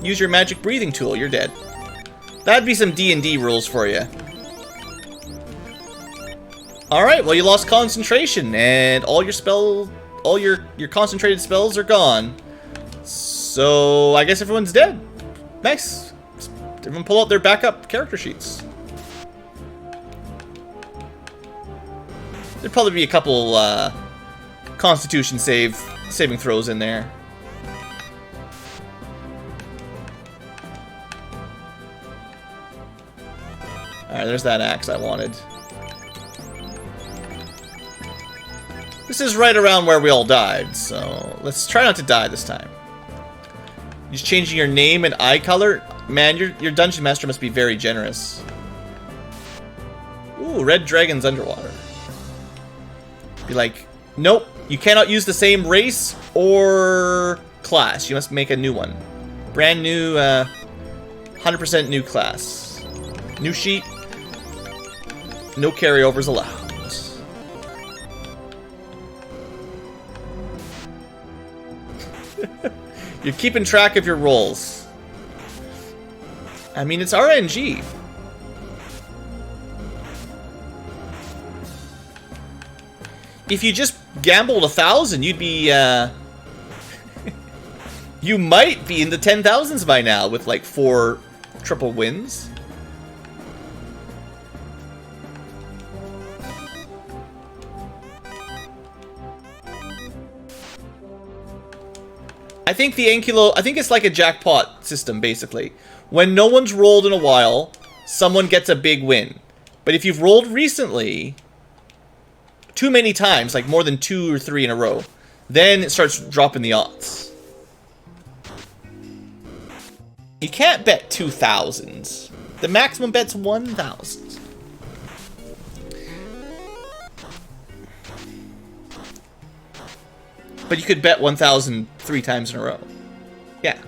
use your magic breathing tool. You're dead. That'd be some D&D rules for you. Alright, well you lost concentration and all your concentrated spells are gone. So I guess everyone's dead. Nice. Everyone pull out their backup character sheets. There'd probably be a couple Constitution saving throws in there. Alright, there's that axe I wanted. This is right around where we all died, so let's try not to die this time. Just changing your name and eye color? Man, your dungeon master must be very generous. Ooh, red dragons underwater. Be like, nope, you cannot use the same race or class. You must make a new one. Brand new, 100% new class. New sheet. No carryovers allowed. You're keeping track of your rolls. I mean, it's RNG. If you just gambled 1,000, you'd be, you might be in the 10,000s by now with like 4 triple wins. I think the Ankylo, I think it's like a jackpot system, basically. When no one's rolled in a while, someone gets a big win. But if you've rolled recently, too many times, like more than 2 or 3 in a row, then it starts dropping the odds. You can't bet 2,000. The maximum bet's 1,000. But you could bet 1,000 3 times in a row. Yeah.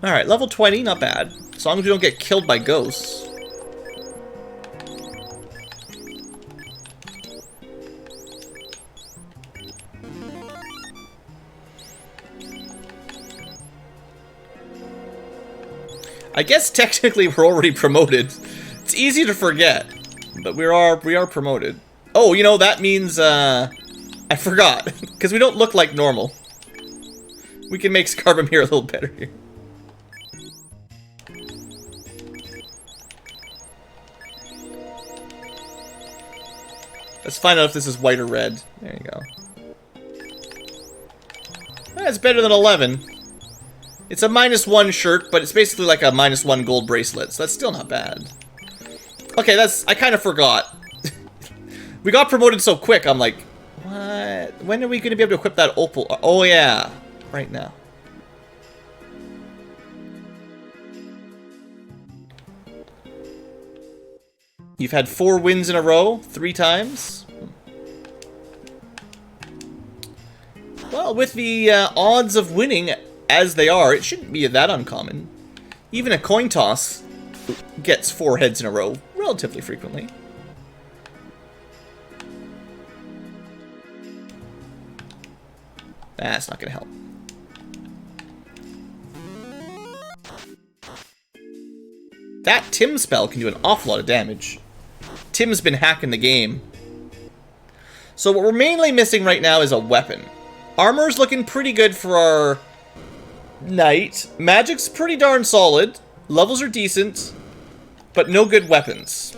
Alright, level 20, not bad. As long as we don't get killed by ghosts. I guess technically we're already promoted. It's easy to forget, but we are promoted. Oh, you know, that means, I forgot. Because we don't look like normal. We can make Scarbum here a little better here. Let's find out if this is white or red. There you go. That's better than 11. It's a -1 shirt, but it's basically like a -1 gold bracelet, so that's still not bad. Okay, I kind of forgot. We got promoted so quick, I'm like, what? When are we going to be able to equip that opal? Oh yeah, right now. You've had 4 wins in a row, 3 times. Well, with the odds of winning as they are, it shouldn't be that uncommon. Even a coin toss gets 4 heads in a row relatively frequently. That's not going to help. That Tim spell can do an awful lot of damage. Tim's been hacking the game. So what we're mainly missing right now is a weapon. Armor's looking pretty good for our knight. Magic's pretty darn solid. Levels are decent, but no good weapons.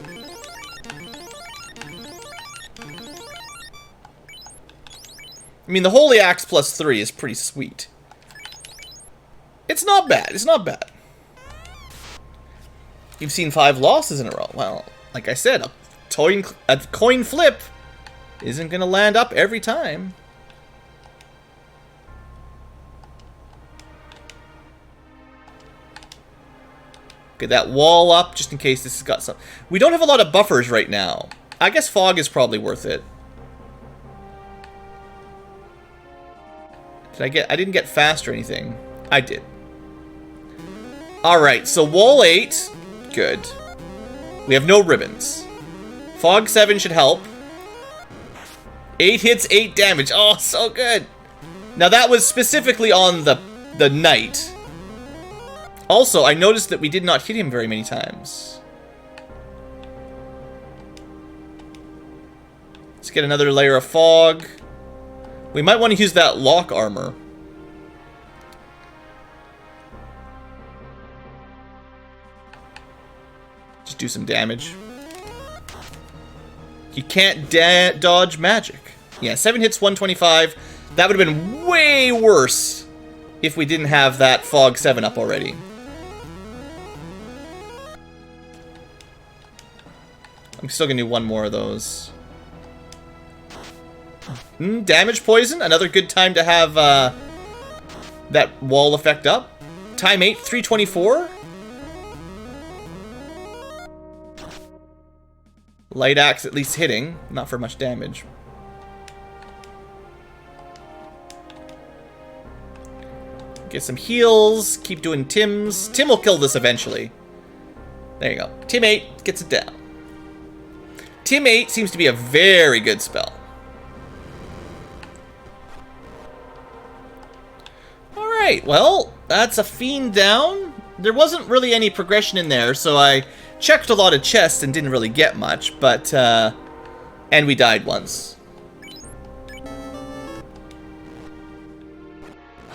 I mean, the Holy Axe +3 is pretty sweet. It's not bad. It's not bad. You've seen 5 losses in a row. Well, like I said, a coin flip isn't going to land up every time. Get that wall up just in case this has got some. We don't have a lot of buffers right now. I guess fog is probably worth it. I didn't get fast or anything. I did. Alright, so wall 8. Good. We have no ribbons. Fog 7 should help. 8 hits, 8 damage. Oh, so good. Now that was specifically on the knight. Also, I noticed that we did not hit him very many times. Let's get another layer of fog. We might want to use that lock armor. Just do some damage. He can't dodge magic. Yeah, 7 hits, 125. That would have been way worse if we didn't have that fog 7 up already. I'm still gonna do 1 more of those. Damage poison, another good time to have that wall effect up. Time 8, 324. Light axe at least hitting, not for much damage. Get some heals, keep doing Tims. Tim will kill this eventually. There you go. Tim 8 gets it down. Tim 8 seems to be a very good spell. Alright, well, that's a fiend down. There wasn't really any progression in there, so I checked a lot of chests and didn't really get much, but, and we died once.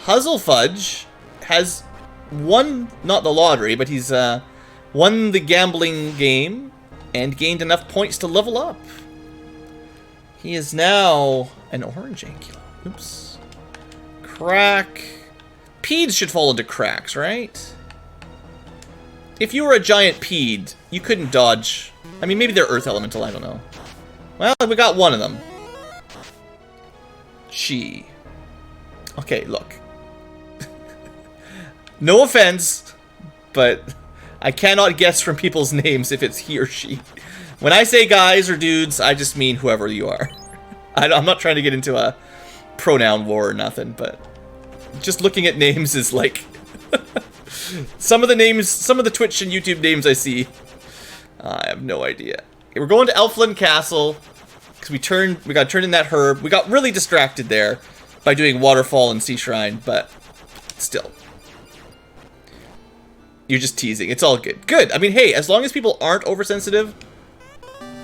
Huzzlefudge has won, not the lottery, but he's won the gambling game and gained enough points to level up. He is now an orange ankylo. Oops. Crack. Peeds should fall into cracks, right? If you were a giant peed, you couldn't dodge. I mean, maybe they're earth elemental, I don't know. Well, we got one of them. She. Okay, look. No offense, but I cannot guess from people's names if it's he or she. When I say guys or dudes, I just mean whoever you are. I'm not trying to get into a pronoun war or nothing, but just looking at names is like... some of the Twitch and YouTube names I see, I have no idea. Okay, we're going to Elfland Castle, because we got turned in that herb. We got really distracted there by doing Waterfall and Sea Shrine, but still. You're just teasing. It's all good. Good. I mean, hey, as long as people aren't oversensitive,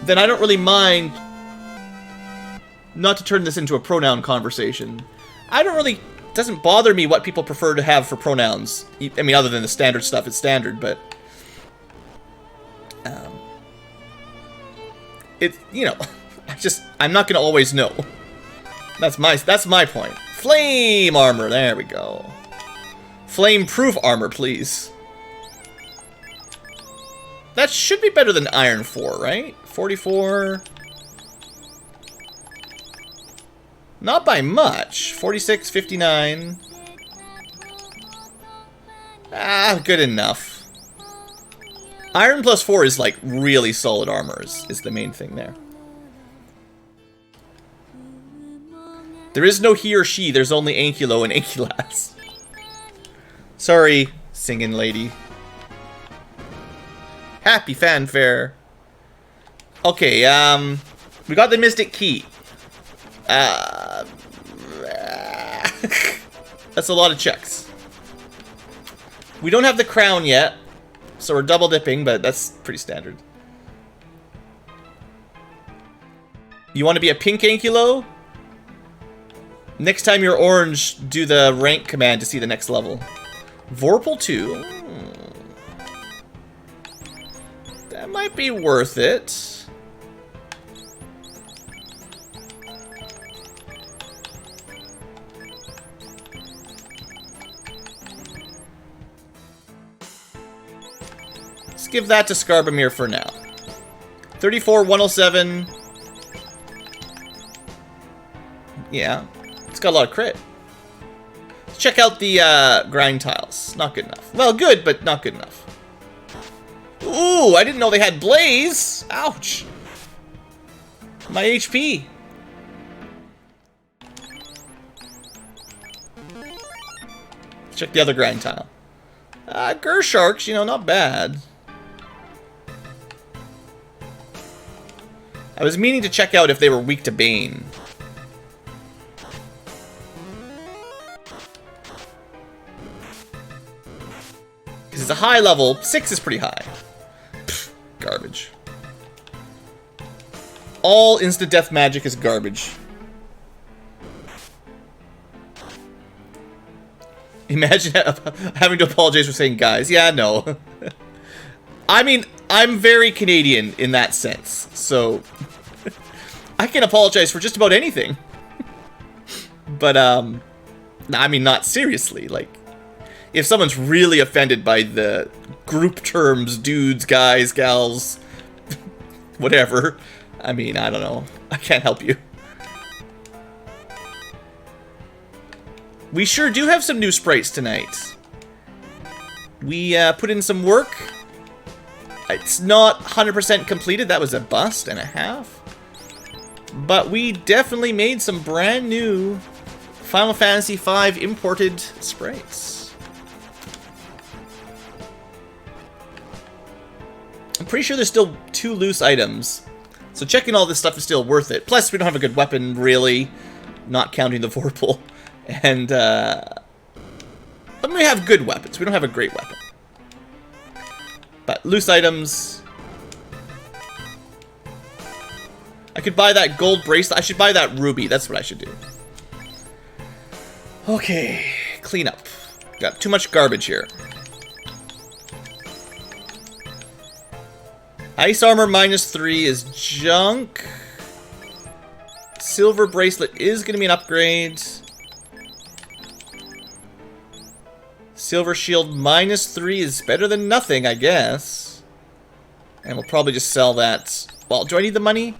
then I don't really mind not to turn this into a pronoun conversation. It doesn't bother me what people prefer to have for pronouns. I mean, other than the standard stuff, it's standard, but... you know, I'm not gonna always know. That's my point. Flame armor, there we go. Flame-proof armor, please. That should be better than Iron 4, right? 44. Not by much. 46, 59. Ah, good enough. Iron plus 4 is like really solid armor is the main thing there. There is no he or she, there's only Ankylo and Ankylas. Sorry, singing lady. Happy fanfare. Okay, we got the Mystic Key. That's a lot of checks. We don't have the crown yet, so we're double dipping, but that's pretty standard. You want to be a pink Ankylo? Next time you're orange, do the rank command to see the next level. Vorpal 2. That might be worth it. Let's give that to Skarbamir for now. 34, 107. Yeah, it's got a lot of crit. Let's check out the grind tiles. Not good enough. Well, good, but not good enough. Ooh, I didn't know they had Blaze. Ouch. My HP. Let's check the other grind tile. Gersharks, you know, not bad. I was meaning to check out if they were weak to Bane. Because it's a high level. 6 is pretty high. Pfft, garbage. All instant death magic is garbage. Imagine having to apologize for saying guys. Yeah, no. I mean, I'm very Canadian in that sense, so I can apologize for just about anything. But, I mean, not seriously. Like, if someone's really offended by the group terms, dudes, guys, gals, whatever, I mean, I don't know. I can't help you. We sure do have some new sprites tonight. We put in some work. It's not 100% completed. That was a bust and a half. But we definitely made some brand new Final Fantasy V imported sprites. I'm pretty sure there's still 2 loose items. So checking all this stuff is still worth it. Plus, we don't have a good weapon, really. Not counting the Vorpal. And, but we have good weapons. We don't have a great weapon. But loose items. I could buy that gold bracelet. I should buy that ruby. That's what I should do. Okay. Clean up. Got too much garbage here. Ice armor -3 is junk. Silver bracelet is going to be an upgrade. Silver shield -3 is better than nothing, I guess. And we'll probably just sell that. Well, do I need the money?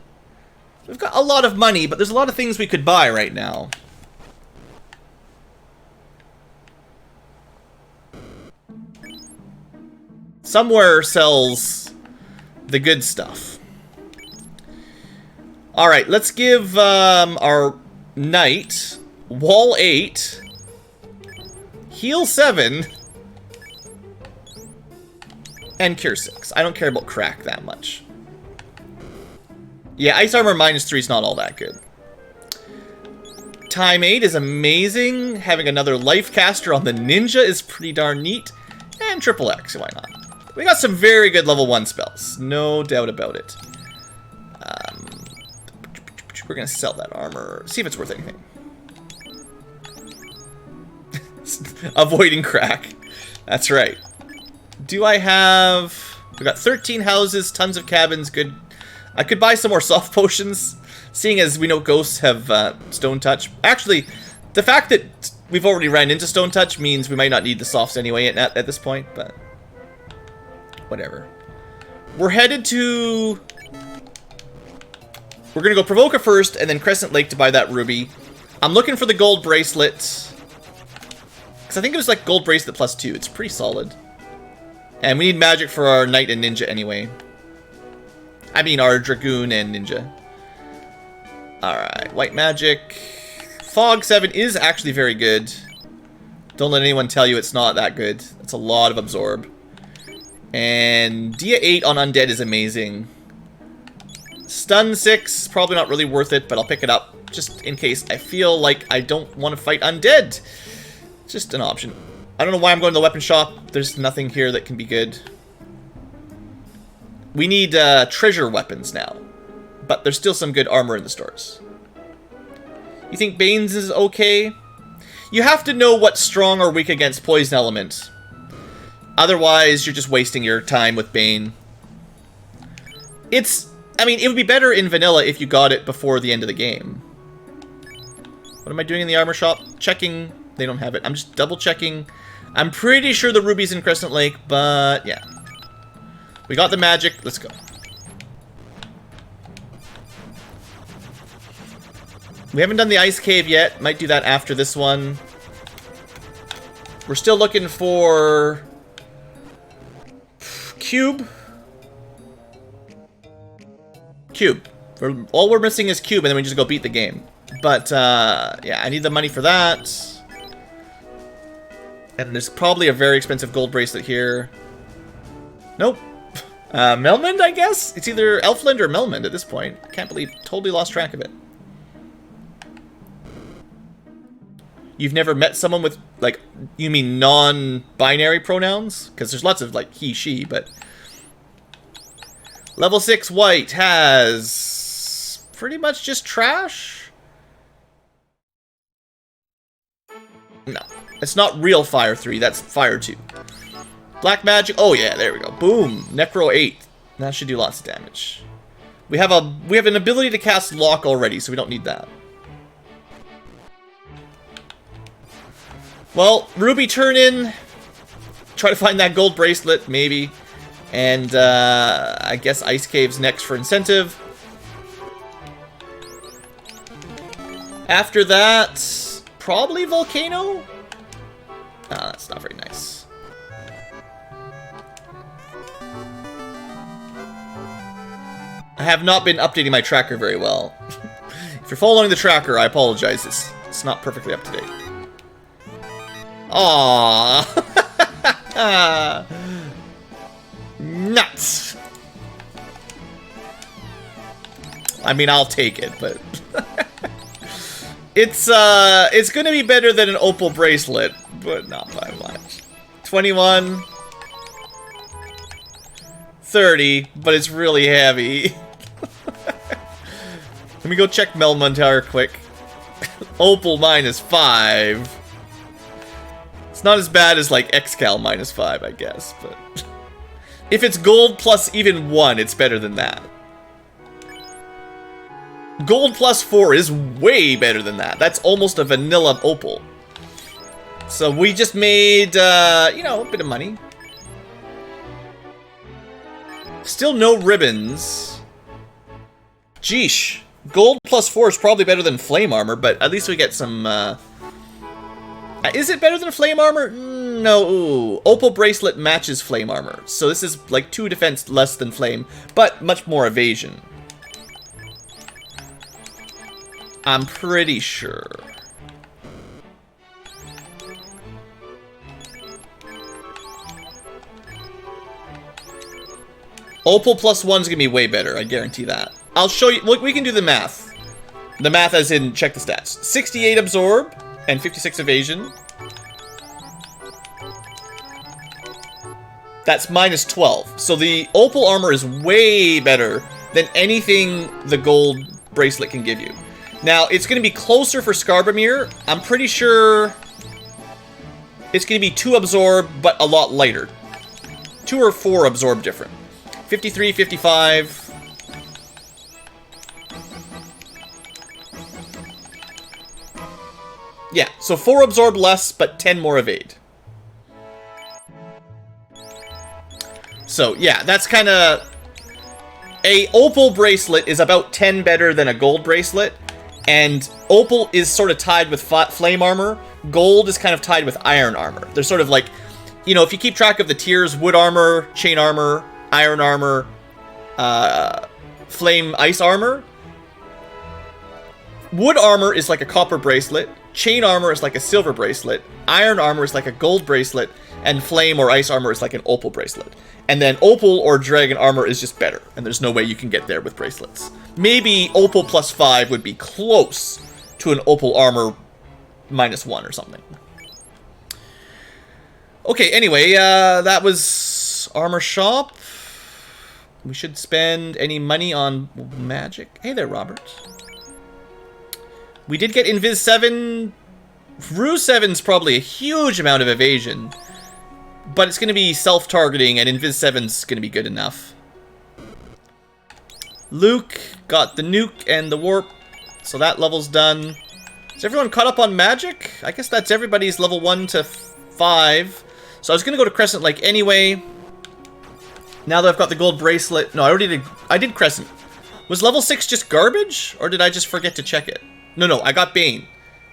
We've got a lot of money, but there's a lot of things we could buy right now. Somewhere sells the good stuff. Alright, let's give our knight wall 8, heal 7, and cure 6. I don't care about crack that much. Yeah, ice armor -3 is not all that good. Time 8 is amazing. Having another life caster on the ninja is pretty darn neat. And triple X, why not? We got some very good level 1 spells. No doubt about it. We're going to sell that armor. See if it's worth anything. Avoiding crack. That's right. Do I have... We got 13 houses, tons of cabins, good... I could buy some more soft potions, seeing as we know ghosts have stone touch. Actually, the fact that we've already ran into stone touch means we might not need the softs anyway at this point, but... whatever. We're headed to... We're going to go Provoca first, and then Crescent Lake to buy that ruby. I'm looking for the gold bracelet. Because I think it was like gold bracelet +2. It's pretty solid. And we need magic for our knight and ninja anyway. I mean our dragoon and ninja. Alright, white magic. Fog 7 is actually very good. Don't let anyone tell you it's not that good. It's a lot of absorb. And Dia 8 on undead is amazing. Stun 6, probably not really worth it, but I'll pick it up just in case I feel like I don't want to fight undead. Just an option. I don't know why I'm going to the weapon shop. There's nothing here that can be good. We need treasure weapons now, but there's still some good armor in the stores. You think Bane's is okay? You have to know what's strong or weak against poison element. Otherwise, you're just wasting your time with Bane. I mean, it would be better in vanilla if you got it before the end of the game. What am I doing in the armor shop? Checking. They don't have it. I'm just double checking. I'm pretty sure the ruby's in Crescent Lake, but yeah. We got the magic. Let's go. We haven't done the ice cave yet. Might do that after this one. We're still looking for... Cube. Cube. All we're missing is cube, and then we just go beat the game. But, yeah, I need the money for that. And there's probably a very expensive gold bracelet here. Nope. Melmond, I guess? It's either Elfland or Melmond at this point. I can't believe, totally lost track of it. You've never met someone with, like, you mean non-binary pronouns? Because there's lots of, like, he, she, but... Level 6 white has... pretty much just trash? No. It's not real Fire 3, that's Fire 2. Black magic, oh yeah, there we go. Boom! Necro 8. That should do lots of damage. We have an ability to cast Lock already, so we don't need that. Well, Ruby turn in. Try to find that gold bracelet, maybe. And, I guess Ice Cave's next for incentive. After that, probably Volcano? Ah, that's not very nice. I have not been updating my tracker very well. If you're following the tracker, I apologize. It's not perfectly up to date. Aww. Nuts. I mean, I'll take it, but it's gonna be better than an opal bracelet, but not by much. 21, 30, but it's really heavy. Let me go check Melmond Tower quick. Opal -5. It's not as bad as, like, Excal -5, I guess, but... If it's gold plus even 1, it's better than that. Gold +4 is way better than that. That's almost a vanilla opal. So we just made, you know, a bit of money. Still no ribbons. Jeesh. Gold +4 is probably better than flame armor, but at least we get some, is it better than flame armor? No, ooh. Opal Bracelet matches Flame Armor. So this is like 2 defense less than Flame, but much more evasion. I'm pretty sure. Opal plus 1 is going to be way better, I guarantee that. I'll show you. Look, we can do the math. The math as in, check the stats. 68 Absorb and 56 Evasion. That's minus 12. So the Opal armor is way better than anything the gold bracelet can give you. Now, it's going to be closer for Skarbamir. I'm pretty sure it's going to be 2 Absorb, but a lot lighter. 2 or 4 Absorb different. 53, 55. Yeah, so 4 Absorb less, but 10 more Evade. So, yeah, that's kind of... A Opal bracelet is about 10 better than a gold bracelet, and Opal is sort of tied with Flame Armor. Gold is kind of tied with Iron Armor. They're sort of like, you know, if you keep track of the tiers, Wood Armor, Chain Armor, Iron Armor, Flame Ice Armor. Wood Armor is like a copper bracelet, Chain Armor is like a silver bracelet, Iron Armor is like a gold bracelet, and Flame or Ice Armor is like an Opal bracelet. And then Opal or Dragon Armor is just better, and there's no way you can get there with bracelets. Maybe Opal plus 5 would be close to an Opal Armor minus 1 or something. Okay, anyway, that was Armor Shop. We should spend any money on magic. Hey there, Robert. We did get Invis 7. Ruse 7's probably a huge amount of evasion. But it's going to be self-targeting, and Invis 7's going to be good enough. Luke got the nuke and the warp, so that level's done. Is everyone caught up on magic? I guess that's everybody's level 1 to 5. So I was going to go to Crescent Lake anyway. Now that I've got the gold bracelet... No, I did Crescent. Was level 6 just garbage? Or did I just forget to check it? No, I got Bane.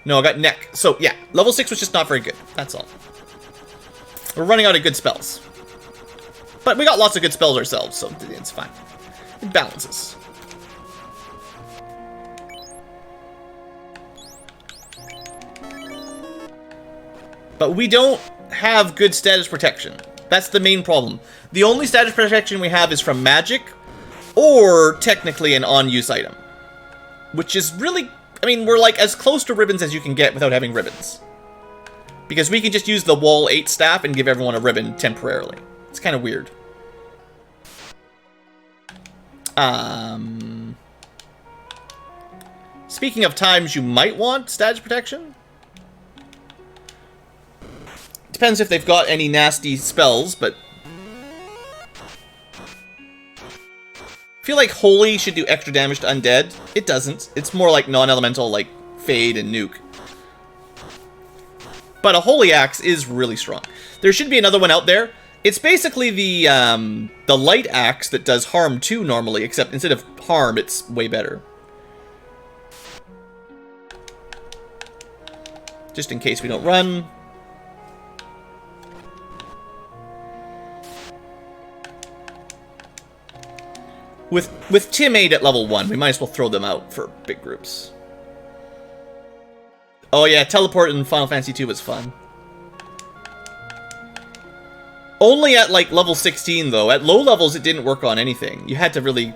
No, I got Neck. So, yeah, level 6 was just not very good. That's all. We're running out of good spells. But we got lots of good spells ourselves, so it's fine. It balances. But we don't have good status protection. That's the main problem. The only status protection we have is from magic, or technically an on-use item. Which is really... I mean, we're like as close to ribbons as you can get without having ribbons. Because we can just use the Wall 8 staff and give everyone a ribbon temporarily. It's kind of weird. Speaking of times you might want status protection. Depends if they've got any nasty spells, but... I feel like Holy should do extra damage to Undead. It doesn't. It's more like non-elemental, like Fade and Nuke. But a Holy Axe is really strong. There should be another one out there. It's basically the Light Axe that does harm too normally, except instead of harm, it's way better. Just in case we don't run. With Timade at level 1, we might as well throw them out for big groups. Oh yeah, teleport in Final Fantasy 2 was fun. Only at like level 16 though. At low levels it didn't work on anything. You had to really...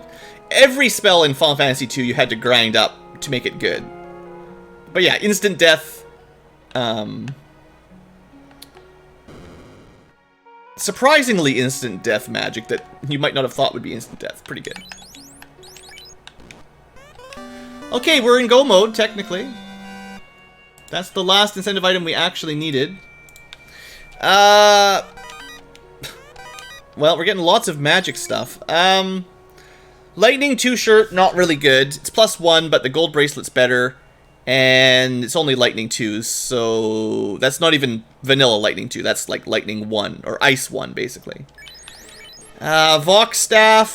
Every spell in Final Fantasy 2 you had to grind up to make it good. But yeah, instant death. Surprisingly instant death magic that you might not have thought would be instant death. Pretty good. Okay, we're in go mode, technically. That's the last incentive item we actually needed. Well, we're getting lots of magic stuff. Lightning 2 shirt, not really good. It's +1, but the gold bracelet's better. And it's only Lightning 2, so that's not even vanilla Lightning 2. That's like Lightning 1, or Ice 1, basically. Vox Staff,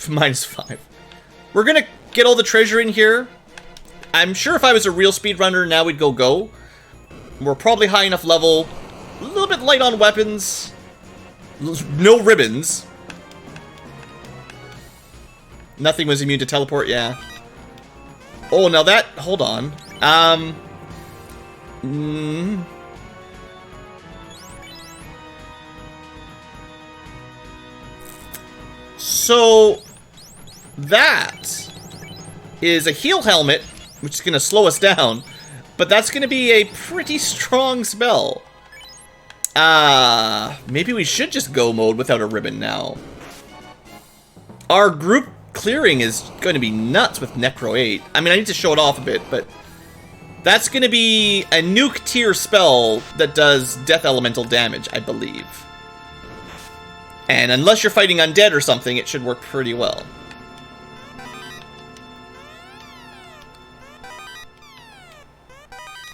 -5. We're gonna get all the treasure in here. I'm sure if I was a real speedrunner, now we'd go. We're probably high enough level A little bit light on weapons. No ribbons. Nothing was immune to teleport, yeah. Oh, now that... Hold on. So... That is a heal helmet, which is going to slow us down. But that's going to be a pretty strong spell. Maybe we should just go mode without a ribbon now. Our group clearing is going to be nuts with Necro 8. I mean, I need to show it off a bit, but that's going to be a nuke tier spell that does death elemental damage, I believe. And unless you're fighting undead or something, it should work pretty well.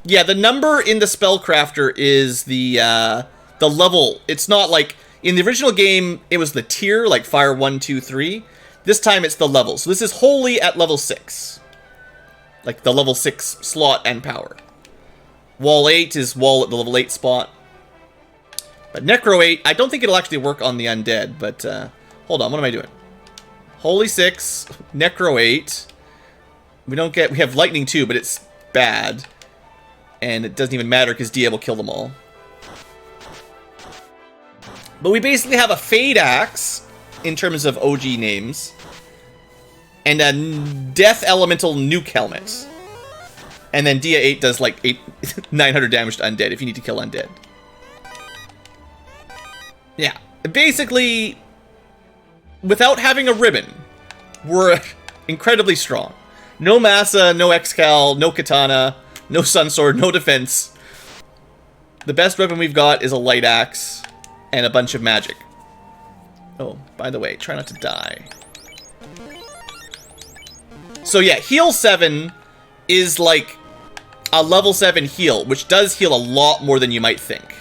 Yeah, the number in the Spellcrafter is the level. It's not like... In the original game, it was the tier, like Fire 1, 2, 3. This time, it's the level. So this is wholly at level 6. Like, the level 6 slot and power. Wall 8 is wall at the level 8 spot. But Necro 8, I don't think it'll actually work on the undead, but... hold on, what am I doing? Holy 6, Necro 8. We have Lightning 2, but it's bad. And it doesn't even matter because DA will kill them all. But we basically have a Fade Axe, in terms of OG names, and a Death Elemental Nuke Helmet. And then Dia 8 does like 900 damage to undead if you need to kill undead. Yeah, basically, without having a ribbon, we're incredibly strong. No Massa, no Excal, no Katana, no Sun Sword, no defense. The best weapon we've got is a Light Axe and a bunch of magic. Oh, by the way, try not to die. So yeah, heal 7 is like a level 7 heal, which does heal a lot more than you might think.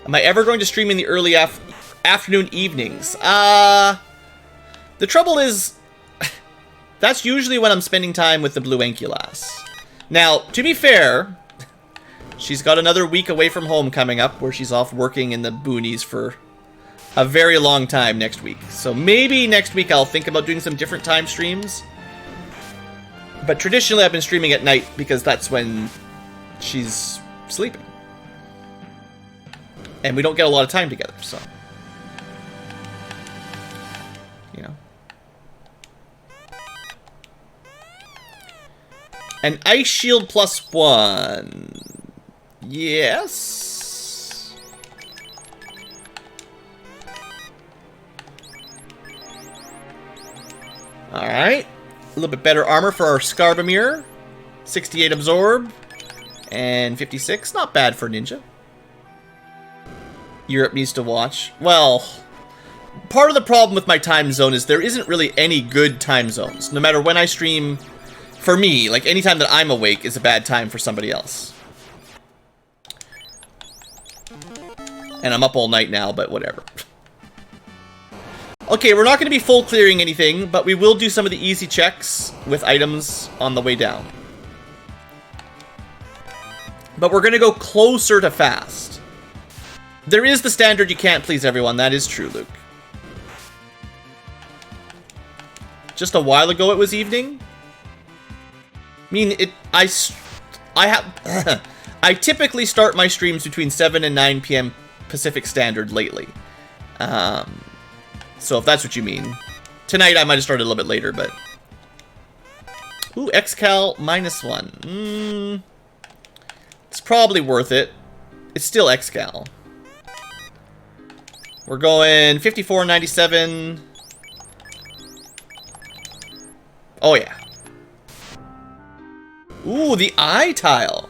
Am I ever going to stream in the early afternoon evenings? The trouble is, that's usually when I'm spending time with the BlueAnkylo. Now, to be fair, she's got another week away from home coming up where she's off working in the boonies for a very long time next week. So maybe next week I'll think about doing some different time streams. But traditionally I've been streaming at night because that's when she's sleeping. And we don't get a lot of time together, so... You know. An Ice Shield +1. Yes. Alright. A little bit better armor for our Scarbamir. 68 absorb. And 56. Not bad for a ninja. Europe needs to watch. Well, part of the problem with my time zone is there isn't really any good time zones. No matter when I stream, for me, like any time that I'm awake is a bad time for somebody else. And I'm up all night now, but whatever. Okay, we're not going to be full clearing anything, but we will do some of the easy checks with items on the way down. But we're going to go closer to fast. There is the standard you can't please everyone. That is true, Luke. Just a while ago it was evening. I mean, I typically start my streams between 7 and 9 p.m. Pacific Standard lately. So if that's what you mean. Tonight I might have started a little bit later, but... Ooh, Excal -1. It's probably worth it. It's still Excal. We're going 54.97. Oh, yeah. Ooh, the eye tile.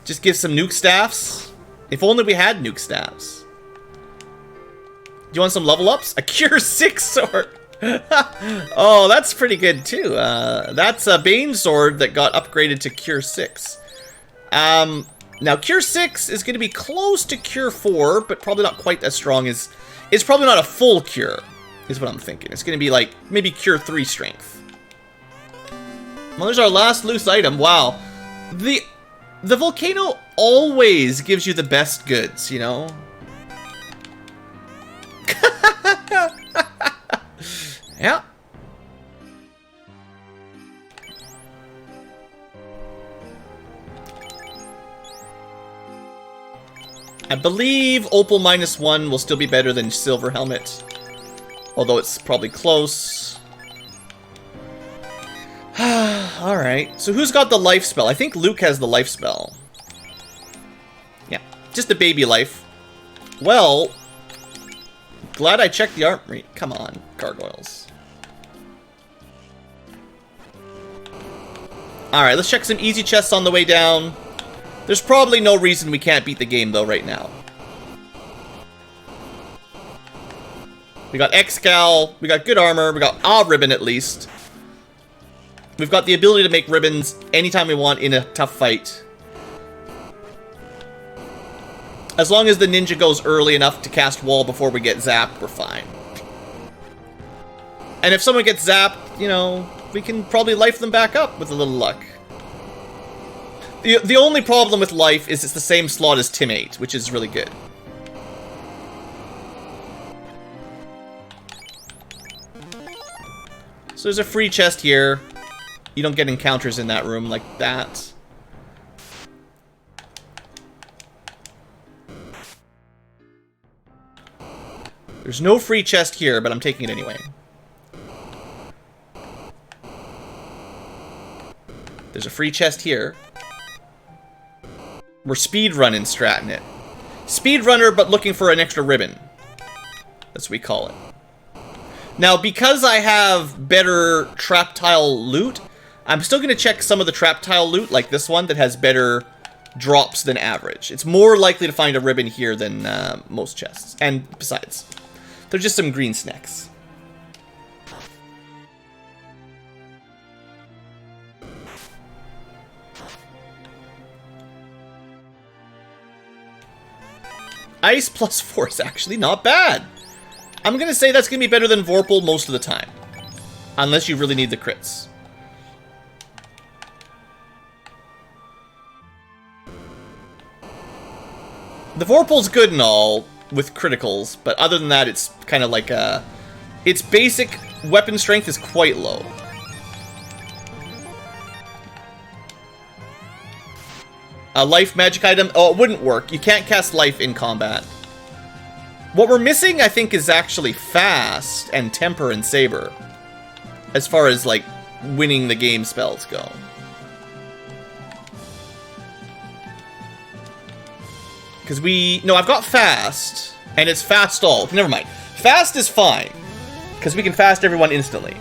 Just give some nuke staffs. If only we had nuke staffs. Do you want some level ups? A Cure 6 sword. Oh, that's pretty good, too. That's a Bane sword that got upgraded to Cure 6. Now, Cure 6 is going to be close to Cure 4, but probably not quite as strong as... It's probably not a full cure. is what I'm thinking. It's going to be like maybe Cure 3 strength. Well, there's our last loose item. Wow. The volcano always gives you the best goods, you know? Yeah. I believe Opal -1 will still be better than Silver Helmet. Although it's probably close. Alright, so who's got the life spell? I think Luke has the life spell. Yeah, just a baby life. Well, glad I checked the armory. Come on, gargoyles. Alright, let's check some easy chests on the way down. There's probably no reason we can't beat the game, though, right now. We got Excal, we got good armor, we got a ribbon at least. We've got the ability to make ribbons anytime we want in a tough fight. As long as the ninja goes early enough to cast wall before we get zapped, we're fine. And if someone gets zapped, you know, we can probably life them back up with a little luck. The only problem with life is it's the same slot as Tim 8, which is really good. So there's a free chest here. You don't get encounters in that room like that. There's no free chest here, but I'm taking it anyway. There's a free chest here. We're speedrunning stratting it. Speedrunner, but looking for an extra ribbon. That's what we call it. Now, because I have better trap tile loot, I'm still going to check some of the trap tile loot, like this one, that has better drops than average. It's more likely to find a ribbon here than most chests. And besides, they're just some green snacks. Ice +4 is actually not bad. I'm going to say that's going to be better than Vorpal most of the time. Unless you really need the crits. The Vorpal's good and all with criticals, but other than that, it's kind of like a... Its basic weapon strength is quite low. A life magic item? Oh, it wouldn't work. You can't cast life in combat. What we're missing, I think, is actually fast and temper and saber. As far as, like, winning the game spells go. Because no, I've got fast, and it's fast all. Never mind. Fast is fine, because we can fast everyone instantly.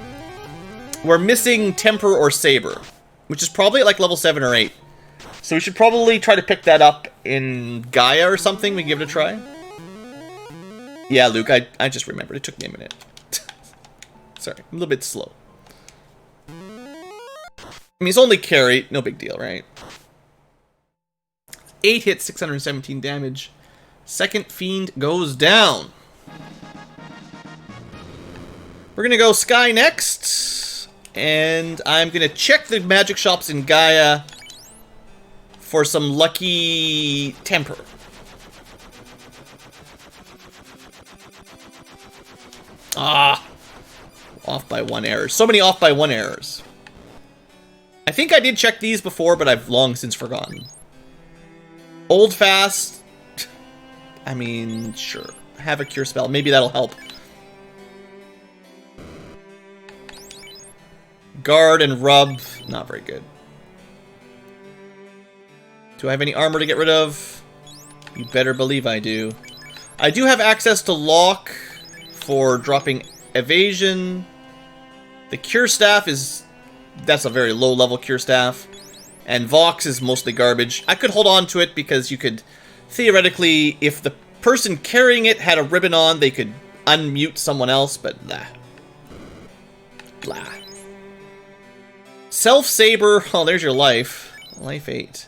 We're missing temper or saber, which is probably at, like, level 7 or 8. So we should probably try to pick that up in Gaia or something. We can give it a try. Yeah, Luke, I just remembered. It took me a minute. Sorry, I'm a little bit slow. I mean, it's only carry. No big deal, right? 8 hits, 617 damage. Second Fiend goes down. We're going to go Sky next. And I'm going to check the magic shops in Gaia for some lucky temper. Ah, off by 1 error. So many off by 1 errors. I think I did check these before, but I've long since forgotten. Old fast. I mean, sure. Have a cure spell. Maybe that'll help. Guard and rub. Not very good. Do I have any armor to get rid of? You better believe I do. I do have access to lock for dropping evasion. The cure staff is... That's a very low level cure staff. And Vox is mostly garbage. I could hold on to it because you could... Theoretically, if the person carrying it had a ribbon on, they could unmute someone else, but blah. Blah. Self-saber. Oh, there's your life. Life 8.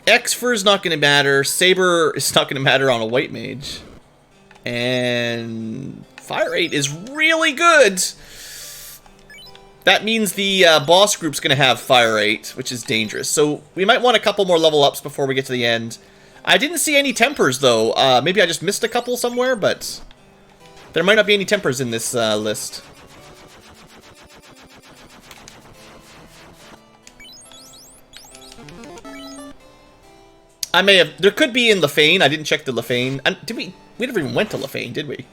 X-Fur is not going to matter. Saber is not going to matter on a white mage. And Fire rate is really good. That means the boss group's going to have fire rate, which is dangerous. So we might want a couple more level ups before we get to the end. I didn't see any tempers, though. Maybe I just missed a couple somewhere, but there might not be any tempers in this list. I may have... There could be in Lefane. I didn't check the Lefane. Did we... We never even went to Lefane, did we?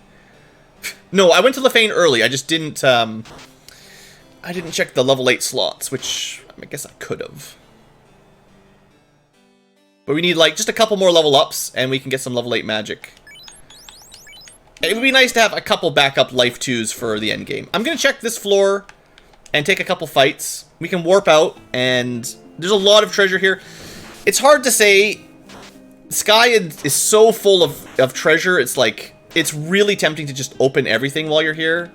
No, I went to Lefane early. I just didn't... I didn't check the level 8 slots, which I guess I could have. But we need, like, just a couple more level ups, and we can get some level 8 magic. It would be nice to have a couple backup life 2s for the end game. I'm going to check this floor and take a couple fights. We can warp out, and there's a lot of treasure here. It's hard to say. Sky is so full of treasure, it's like, it's really tempting to just open everything while you're here.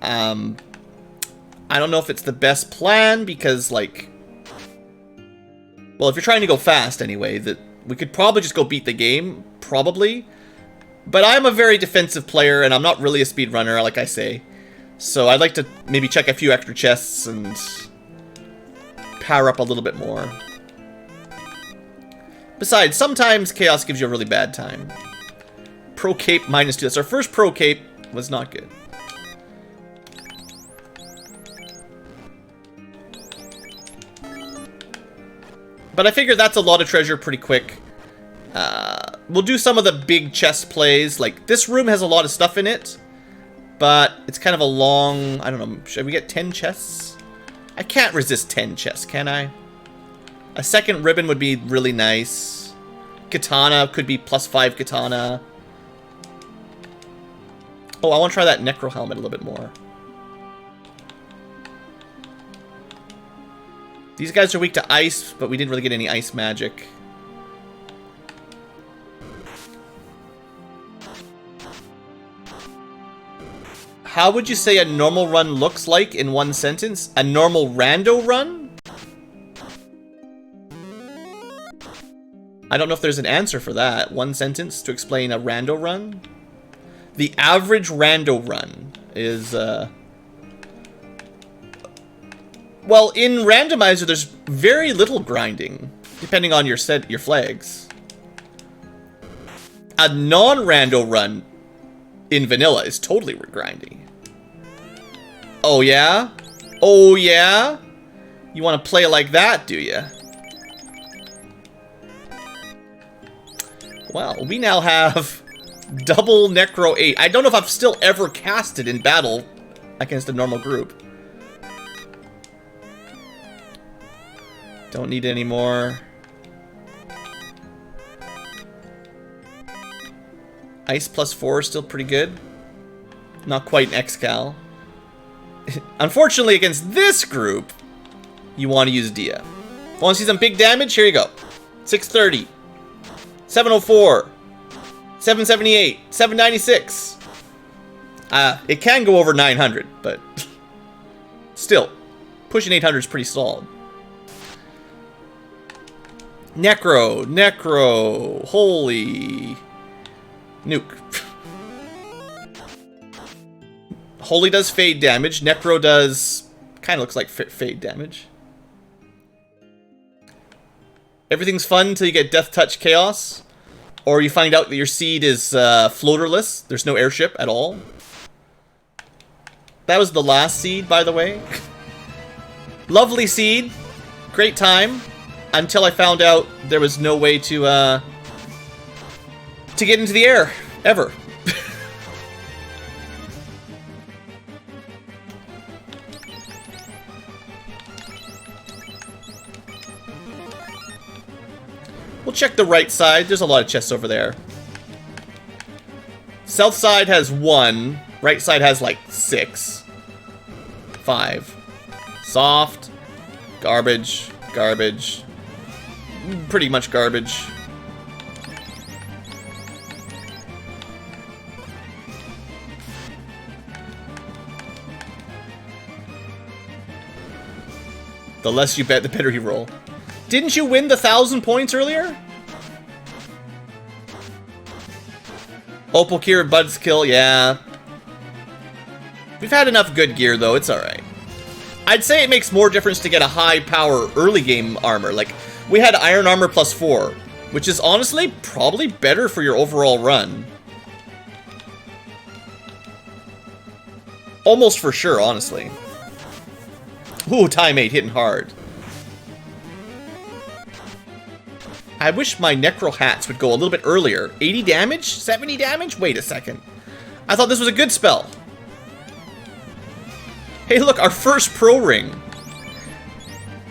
I don't know if it's the best plan, because, like... Well, if you're trying to go fast anyway, that we could probably just go beat the game, probably. But I'm a very defensive player, and I'm not really a speedrunner, like I say. So I'd like to maybe check a few extra chests and power up a little bit more. Besides, sometimes Chaos gives you a really bad time. Pro Cape -2. That's our first Pro Cape. Was not good. But I figure that's a lot of treasure pretty quick. We'll do some of the big chest plays. Like, this room has a lot of stuff in it. But it's kind of a long... I don't know. Should we get 10 chests? I can't resist 10 chests, can I? A second ribbon would be really nice. Katana could be +5 katana. Oh, I want to try that Necro helmet a little bit more. These guys are weak to ice, but we didn't really get any ice magic. How would you say a normal run looks like in one sentence? A normal rando run? I don't know if there's an answer for that. One sentence to explain a rando run? The average rando run is, well, in Randomizer, there's very little grinding, depending on your flags. A non-rando run in vanilla is totally grinding. Oh, yeah? Oh, yeah? You want to play it like that, do you? Well, we now have double Necro 8. I don't know if I've still ever cast it in battle against a normal group. Don't need any more. Ice +4 is still pretty good. Not quite an X-Cal. Unfortunately, against this group, you want to use Dia. Want to see some big damage? Here you go. 630. 704. 778. 796. It can go over 900, but still, pushing 800 is pretty solid. Necro. Holy. Nuke. Holy does fade damage. Necro does... kind of looks like fade damage. Everything's fun until you get Death Touch Chaos. Or you find out that your seed is floaterless. There's no airship at all. That was the last seed, by the way. Lovely seed. Great time. Until I found out there was no way to get into the air. Ever. We'll check the right side. There's a lot of chests over there. South side has 1. Right side has like 6. 5. Soft. Garbage. Garbage. Pretty much garbage. The less you bet, the better you roll. Didn't you win the 1,000 points earlier? Opal Cure, Bud's Kill, yeah. We've had enough good gear, though. It's alright. I'd say it makes more difference to get a high-power early-game armor. Like, we had Iron Armor +4, which is honestly probably better for your overall run. Almost for sure, honestly. Ooh, Time 8 hitting hard. I wish my Necro Hats would go a little bit earlier. 80 damage? 70 damage? Wait a second. I thought this was a good spell. Hey, look, our first pro ring.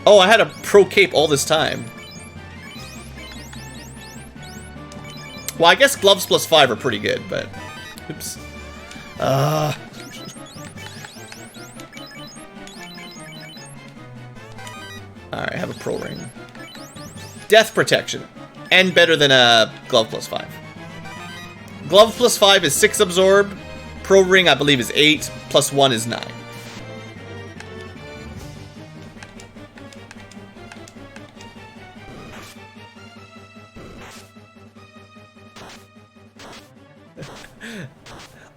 Oh, I had a pro cape all this time. Well, I guess gloves +5 are pretty good, but... Oops. Alright, I have a pro ring. Death protection. And better than a glove +5. Glove +5 is 6 absorb. Pro ring, I believe, is 8. +1 is 9.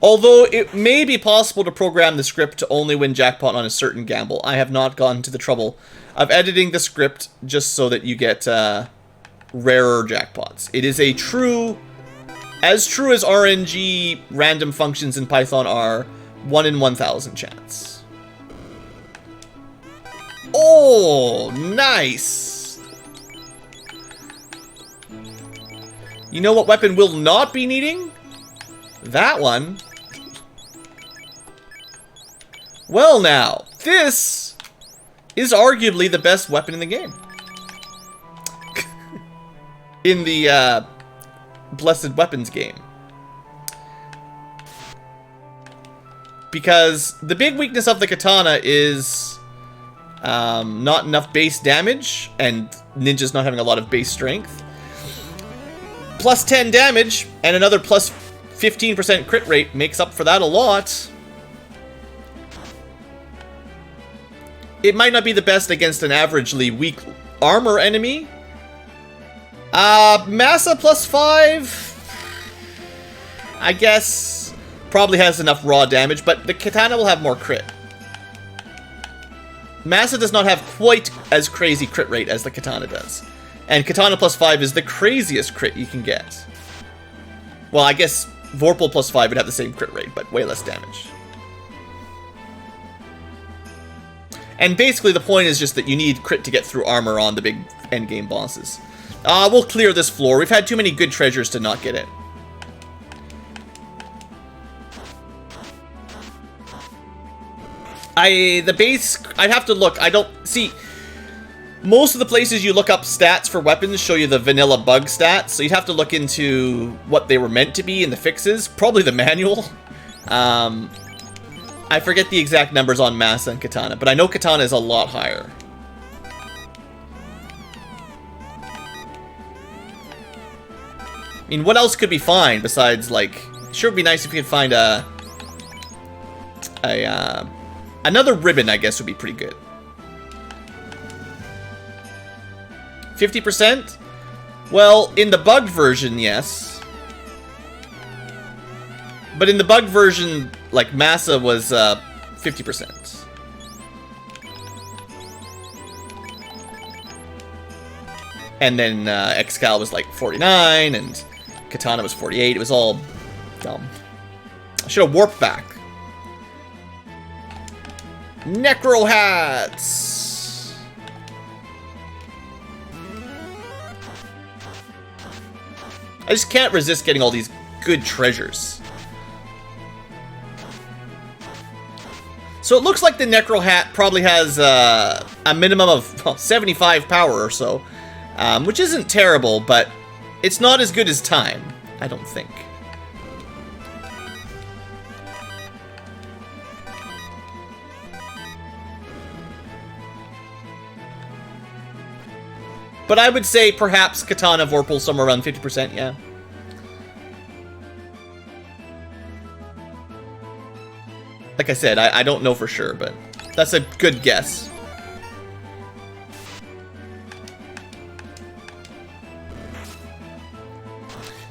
Although it may be possible to program the script to only win jackpot on a certain gamble, I have not gone to the trouble of editing the script just so that you get rarer jackpots. It is a true as RNG random functions in Python are, 1 in 1,000 chance. Oh, nice! You know what weapon will not be needing? That one. Well now, this is arguably the best weapon in the game. In the Blessed Weapons game. Because the big weakness of the katana is not enough base damage, and ninjas not having a lot of base strength. Plus 10 damage, and another plus 15% crit rate makes up for that a lot. It might not be the best against an averagely weak armor enemy. Massa +5, I guess, probably has enough raw damage, but the katana will have more crit. Massa does not have quite as crazy crit rate as the katana does. And katana +5 is the craziest crit you can get. Well, I guess Vorpal +5 would have the same crit rate, but way less damage. And basically the point is just that you need crit to get through armor on the big endgame bosses. We'll clear this floor. We've had too many good treasures to not get it. The base, I'd have to look. I don't see. Most of the places you look up stats for weapons show you the vanilla bug stats, so you'd have to look into what they were meant to be in the fixes. Probably the manual. I forget the exact numbers on Massa and Katana, but I know Katana is a lot higher. I mean, what else could be fine besides, like, sure would be nice if you could find another ribbon, I guess, would be pretty good. 50%? Well, in the bugged version, yes. But in the bugged version, like, Massa was 50%. And then Excal was like 49, and Katana was 48. It was all dumb. I should have warped back. Necro Hats! I just can't resist getting all these good treasures. So it looks like the Necro Hat probably has a minimum of 75 power or so. Which isn't terrible, but it's not as good as Time, I don't think. But I would say perhaps Katana Vorpal somewhere around 50%, yeah. Like I said, I don't know for sure, but that's a good guess.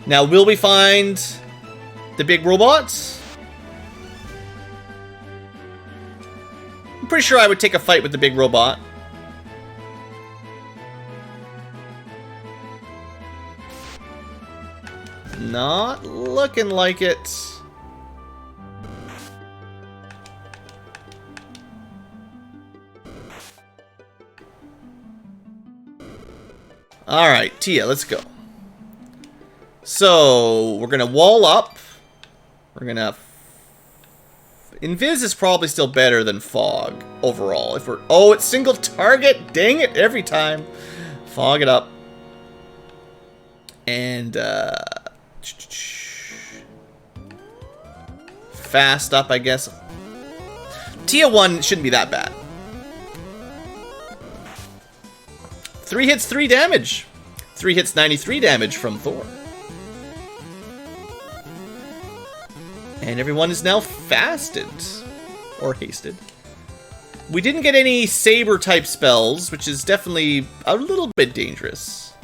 Now, will we find the big robots? I'm pretty sure I would take a fight with the big robot. Not looking like it. Alright, Tia, let's go. So, we're gonna wall up. We're gonna... Invis is probably still better than Fog, overall. If we're... Oh, it's single target! Dang it, every time. Fog it up. And, fast up, I guess. Tia 1 shouldn't be that bad. 3 hits, 3 damage. 3 hits, 93 damage from Thor. And everyone is now fasted. Or hasted. We didn't get any saber-type spells, which is definitely a little bit dangerous.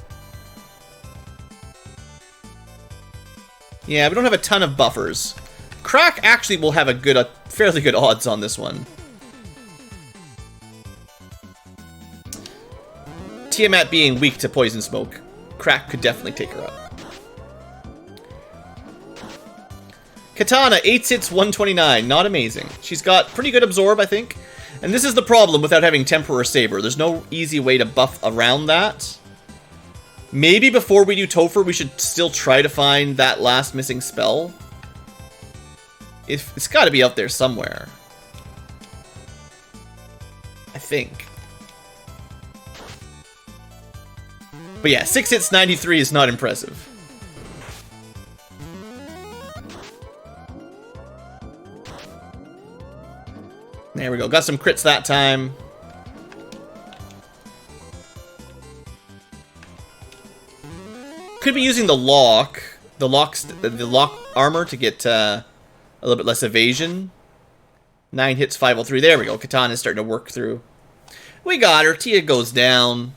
Yeah, we don't have a ton of buffers. Crack actually will have a fairly good odds on this one. Tiamat being weak to poison smoke, Crack could definitely take her up. Katana, 8 hits, 129. Not amazing. She's got pretty good absorb, I think. And this is the problem without having Temper or Saber. There's no easy way to buff around that. Maybe before we do Topher, we should still try to find that last missing spell. It's got to be out there somewhere. I think. But yeah, 6 hits, 93 is not impressive. There we go. Got some crits that time. Could be using the lock armor to get a little bit less evasion. 9 hits, 503. There we go. Katana's starting to work through. We got her. Tia goes down.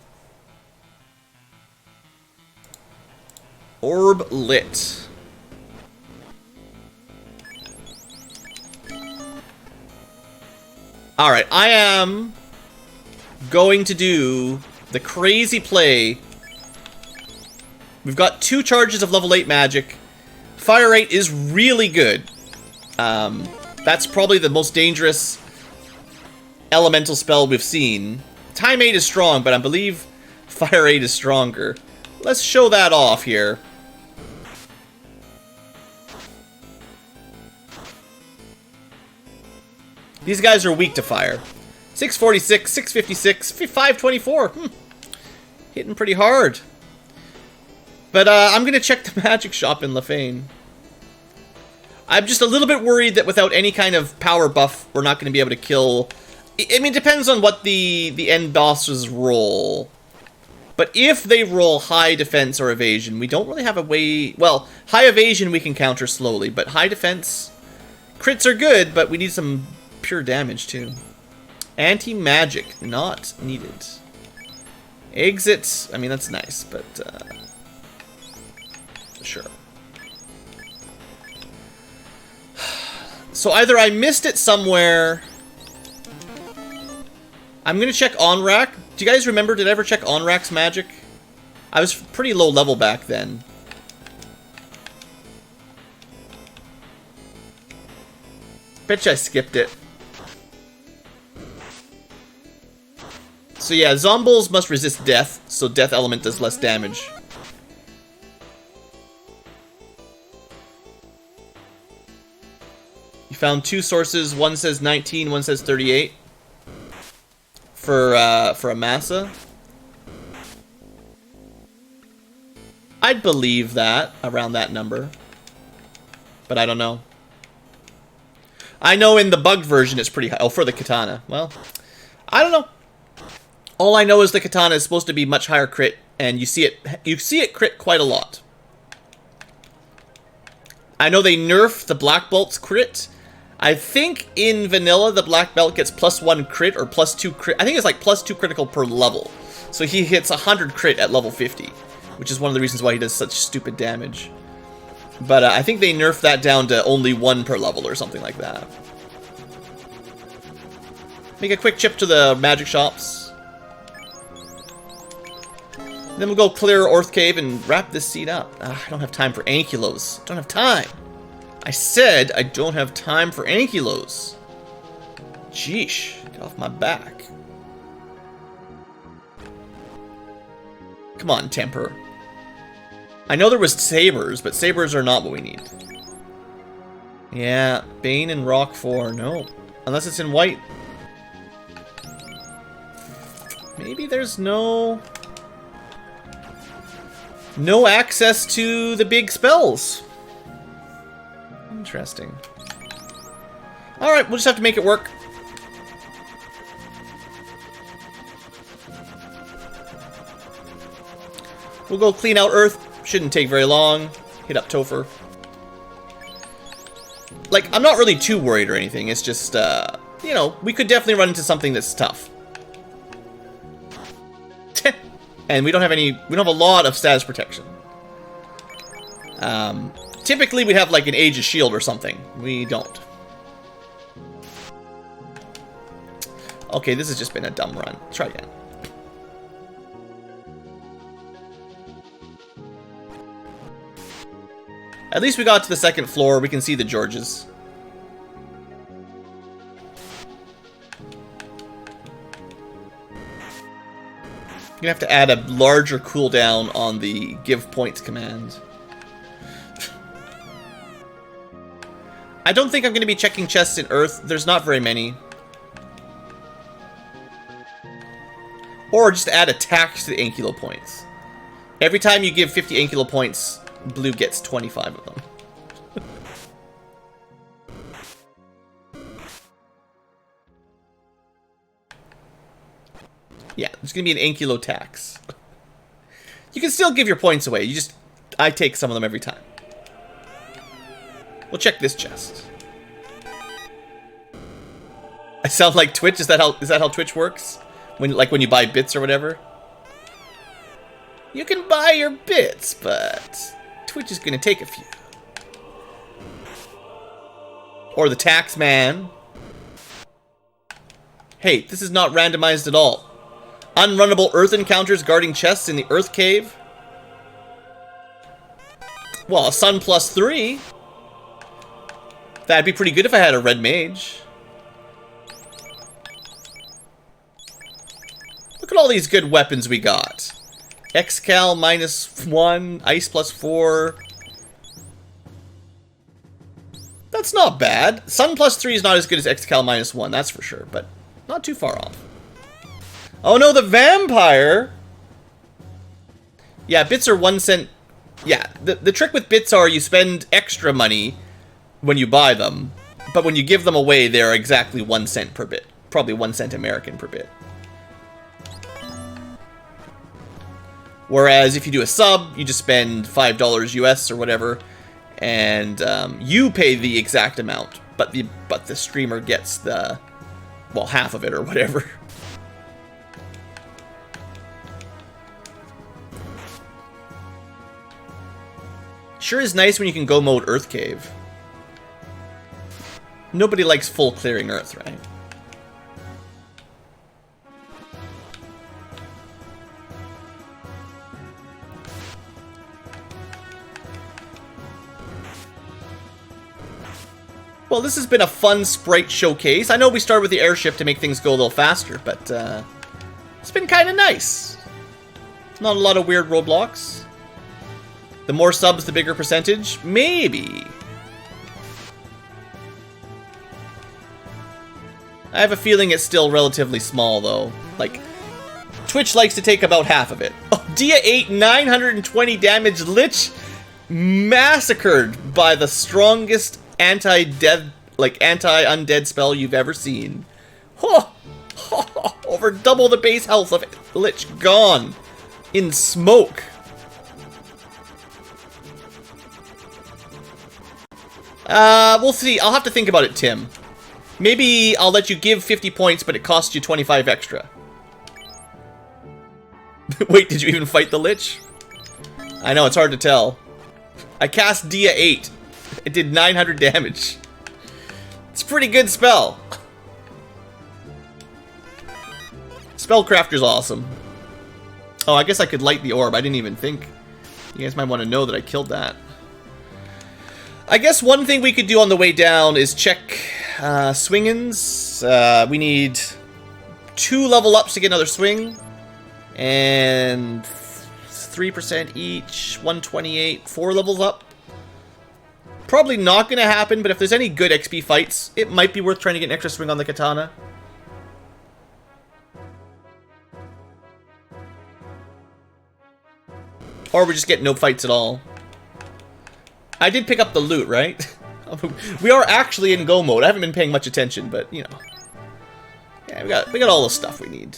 Orb lit. Alright, I am going to do the crazy play. We've got 2 charges of level 8 magic. Fire rate is really good. That's probably the most dangerous elemental spell we've seen. Time 8 is strong, but I believe Fire 8 is stronger. Let's show that off here. These guys are weak to fire. 646, 656, 524. Hitting pretty hard. But I'm going to check the magic shop in Lefane. I'm just a little bit worried that without any kind of power buff, we're not going to be able to kill... I mean, it depends on what the end bosses roll. But if they roll high defense or evasion, we don't really have a way... Well, high evasion we can counter slowly, but high defense... Crits are good, but we need some pure damage too. Anti-magic, not needed. Exit, I mean, that's nice, but... Sure. So either I missed it somewhere... I'm gonna check Onrak. Do you guys remember, did I ever check Onrak's magic? I was pretty low level back then. Bet you I skipped it. So yeah, Zombies must resist death, so death element does less damage. You found 2 sources, one says 19, one says 38. For a massa. I'd believe that, around that number. But I don't know. I know in the bugged version it's pretty high. Oh, for the katana. Well, I don't know. All I know is the katana is supposed to be much higher crit, and you see it crit quite a lot. I know they nerfed the Black Bolt's crit. I think in vanilla the Black Belt gets +1 crit or +2 crit. I think it's like +2 critical per level. So he hits 100 crit at level 50, which is one of the reasons why he does such stupid damage. But I think they nerfed that down to only 1 per level or something like that. Make a quick trip to the magic shops. Then we'll go clear Orth Cave and wrap this seed up. I don't have time for Ankylos. Don't have time. I said I don't have time for Ankylos. Jeesh, get off my back. Come on, Temper. I know there was sabers, but sabers are not what we need. Yeah, Bane and Rock 4, no. Unless it's in white. Maybe there's no access to the big spells. Interesting. Alright, we'll just have to make it work. We'll go clean out Earth. Shouldn't take very long. Hit up Topher. Like, I'm not really too worried or anything. It's just, you know, we could definitely run into something that's tough. And we don't have a lot of status protection. Typically we have like an Age of Shield or something. We don't. Okay, this has just been a dumb run. Try again. At least we got to the second floor. We can see the Georges. You're gonna have to add a larger cooldown on the give points command. I don't think I'm gonna be checking chests in Earth. There's not very many. Or just add a tax to the Ankylo points. Every time you give 50 Ankylo points, Blue gets 25 of them. Yeah, there's gonna be an Ankylo tax. You can still give your points away. I take some of them every time. We'll check this chest. I sound like Twitch. Is that how Twitch works? When you buy bits or whatever. You can buy your bits, but Twitch is gonna take a few. Or the tax man. Hey, this is not randomized at all. Unrunnable Earth encounters guarding chests in the Earth Cave. Well, a Sun +3. That'd be pretty good if I had a red mage. Look at all these good weapons we got. Xcal -1, Ice +4. That's not bad. Sun +3 is not as good as Xcal -1, that's for sure, but not too far off. Oh no, the vampire! Yeah, bits are 1 cent. Yeah, the trick with bits are you spend extra money when you buy them, but when you give them away, they're exactly 1 cent per bit. Probably 1 cent American per bit. Whereas if you do a sub, you just spend $5 US or whatever, and you pay the exact amount, but the streamer gets half of it or whatever. Sure is nice when you can go mode Earth Cave. Nobody likes full clearing Earth, right? Well, this has been a fun sprite showcase. I know we started with the airship to make things go a little faster, but it's been kind of nice. Not a lot of weird roadblocks. The more subs, the bigger percentage? Maybe. I have a feeling it's still relatively small, though. Like, Twitch likes to take about half of it. Oh, Dia 8, 920 damage. Lich massacred by the strongest anti-undead spell you've ever seen. Over double the base health of Lich gone in smoke. We'll see. I'll have to think about it, Tim. Maybe I'll let you give 50 points, but it costs you 25 extra. Wait, did you even fight the Lich? I know, it's hard to tell. I cast Dia 8. It did 900 damage. It's a pretty good spell. Spellcrafter's awesome. Oh, I guess I could light the orb. I didn't even think. You guys might want to know that I killed that. I guess one thing we could do on the way down is check swing-ins. We need 2 level ups to get another swing. And 3% each, 128, 4 levels up. Probably not going to happen, but if there's any good XP fights, it might be worth trying to get an extra swing on the katana. Or we just get no fights at all. I did pick up the loot, right? We are actually in go mode. I haven't been paying much attention, but, you know. Yeah, we got all the stuff we need.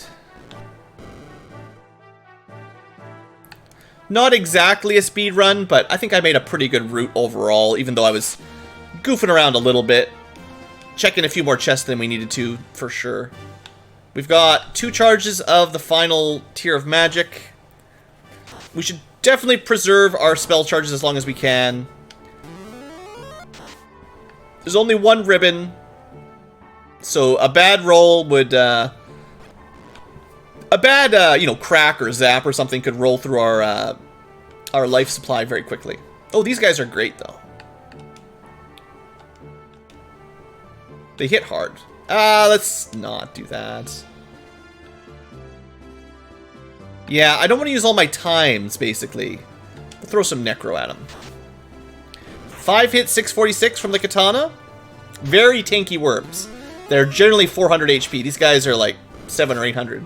Not exactly a speed run, but I think I made a pretty good route overall, even though I was goofing around a little bit. Checking a few more chests than we needed to, for sure. We've got 2 charges of the final tier of magic. We should definitely preserve our spell charges as long as we can. There's only 1 ribbon, so a bad roll would, a bad, you know, crack or zap or something could roll through our life supply very quickly. Oh, these guys are great, though. They hit hard. Let's not do that. Yeah, I don't want to use all my times, basically. We'll throw some Necro at him. 5 hits, 646 from the katana. Very tanky worms. They're generally 400 HP. These guys are like 700 or 800.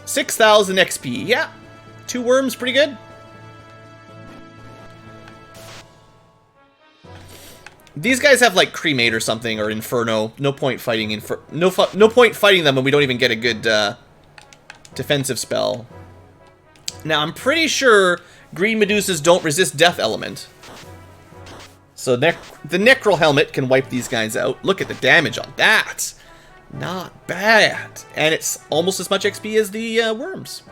$6,000 XP. Yeah. 2 worms, pretty good. These guys have like Cremate or something, or Inferno. No point fighting no point fighting them when we don't even get a good defensive spell. Now I'm pretty sure green Medusas don't resist Death Element. So the Necral Helmet can wipe these guys out. Look at the damage on that. Not bad. And it's almost as much XP as the worms.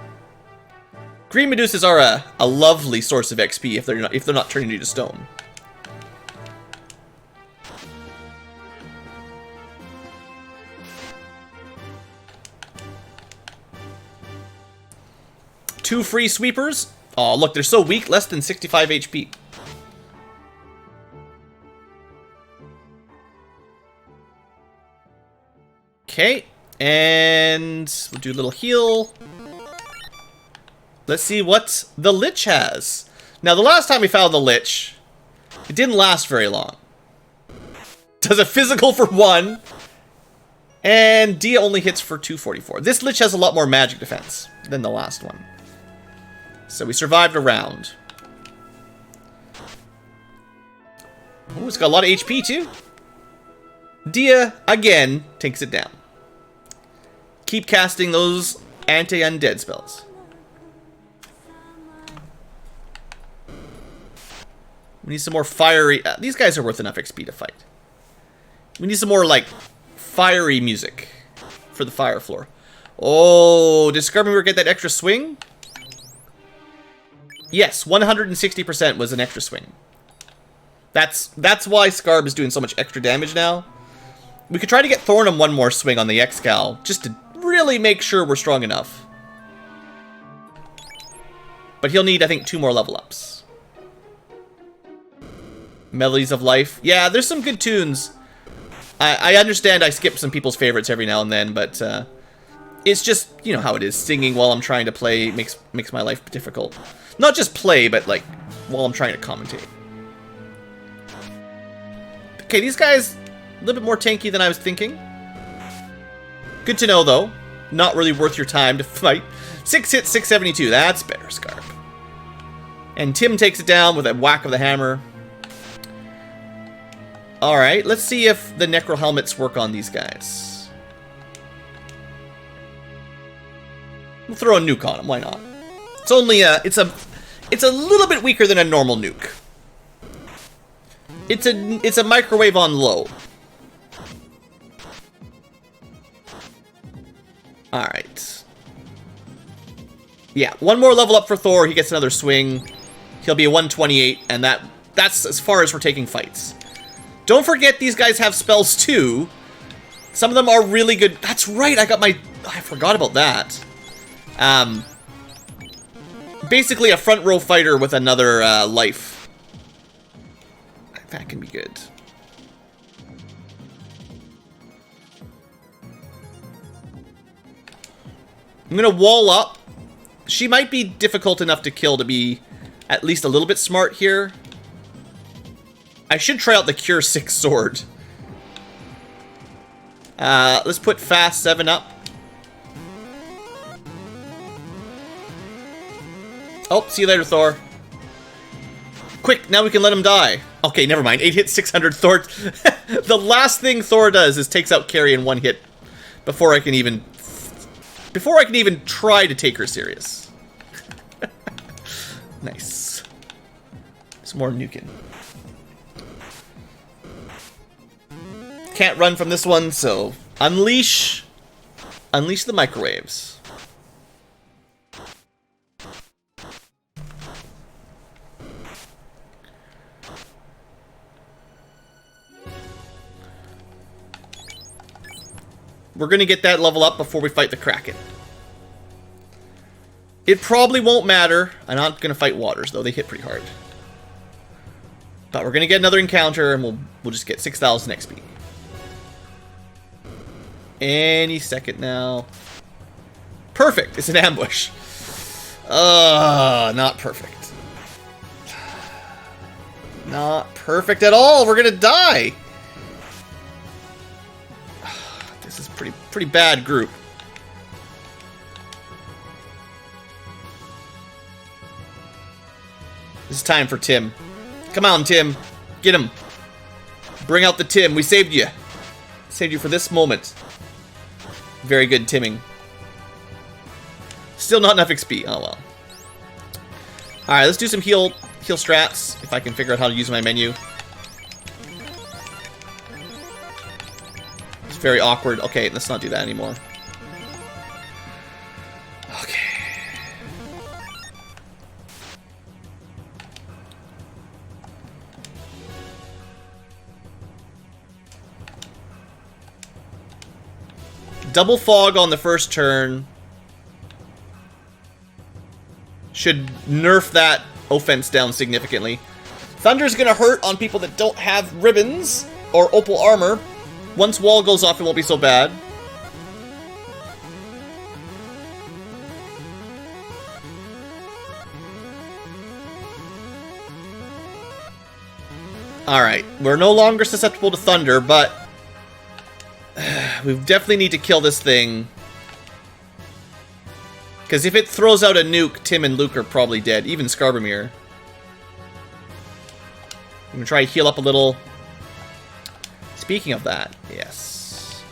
Green Medusas are a lovely source of XP if they're not turning you to stone. Two free sweepers. Oh, look, they're so weak, less than 65 HP. Okay, and we'll do a little heal. Let's see what the Lich has. Now, the last time we found the Lich, it didn't last very long. Does a physical for 1, and Dia only hits for 244. This Lich has a lot more magic defense than the last one. So we survived a round. Oh, it's got a lot of HP too. Dia, again, takes it down. Keep casting those anti-undead spells. We need some more fiery... these guys are worth enough XP to fight. We need some more, like, fiery music for the fire floor. Oh, did Scarmweaver get that extra swing? Yes, 160% was an extra swing. That's why Scarb is doing so much extra damage now. We could try to get Thornum one more swing on the X-Cal, just to really make sure we're strong enough. But he'll need, I think, 2 more level ups. Melodies of Life. Yeah, there's some good tunes. I understand I skip some people's favorites every now and then, but it's just, you know how it is. Singing while I'm trying to play makes my life difficult. Not just play, but like while I'm trying to commentate. Okay, these guys a little bit more tanky than I was thinking. Good to know, though. Not really worth your time to fight. 6 hits, 672. That's better, Scarp. And Tim takes it down with a whack of the hammer. Alright, let's see if the Necro Helmets work on these guys. We'll throw a nuke on them, why not? It's only it's a little bit weaker than a normal nuke. It's a microwave on low. Alright. Yeah, 1 more level up for Thor, he gets another swing. He'll be a 128, and that's as far as we're taking fights. Don't forget these guys have spells too. Some of them are really good. That's right, I forgot about that. Basically a front row fighter with another life. That can be good. I'm gonna wall up. She might be difficult enough to kill to be at least a little bit smart here. I should try out the Cure 6 sword. Let's put Fast 7 up. Oh, see you later, Thor. Quick, now we can let him die. Okay, never mind. 8 hits, 600 Thor. The last thing Thor does is takes out Carrie in 1 hit before I can even try to take her serious. Nice. Some more nuking. Can't run from this one, so unleash the microwaves. We're gonna get that level up before we fight the Kraken. It probably won't matter. I'm not gonna fight waters though; they hit pretty hard. But we're gonna get another encounter, and we'll just get 6,000 XP. Any second now. Perfect. It's an ambush. Not perfect. Not perfect at all. We're gonna die. This is pretty bad group. This is time for Tim. Come on, Tim. Get him. Bring out the Tim. We saved you. Saved you for this moment. Very good timming. Still not enough XP. Oh well. Alright, let's do some heal strats, if I can figure out how to use my menu. It's very awkward. Okay, let's not do that anymore. Okay. Double fog on the first turn should nerf that offense down significantly. Thunder's gonna hurt on people that don't have ribbons or opal armor. Once wall goes off, it won't be so bad. Alright, we're no longer susceptible to thunder, but we definitely need to kill this thing. Because if it throws out a nuke, Tim and Luke are probably dead. Even Skarbamir. I'm going to try to heal up a little. Speaking of that, yes.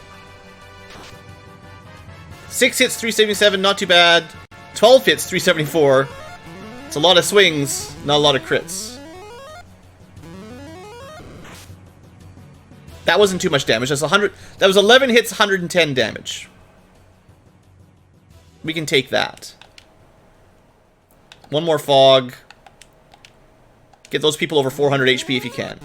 6 hits, 377, not too bad. 12 hits, 374. It's a lot of swings, not a lot of crits. That wasn't too much damage. That's 100. That was 11 hits, 110 damage. We can take that. One more fog. Get those people over 400 HP if you can.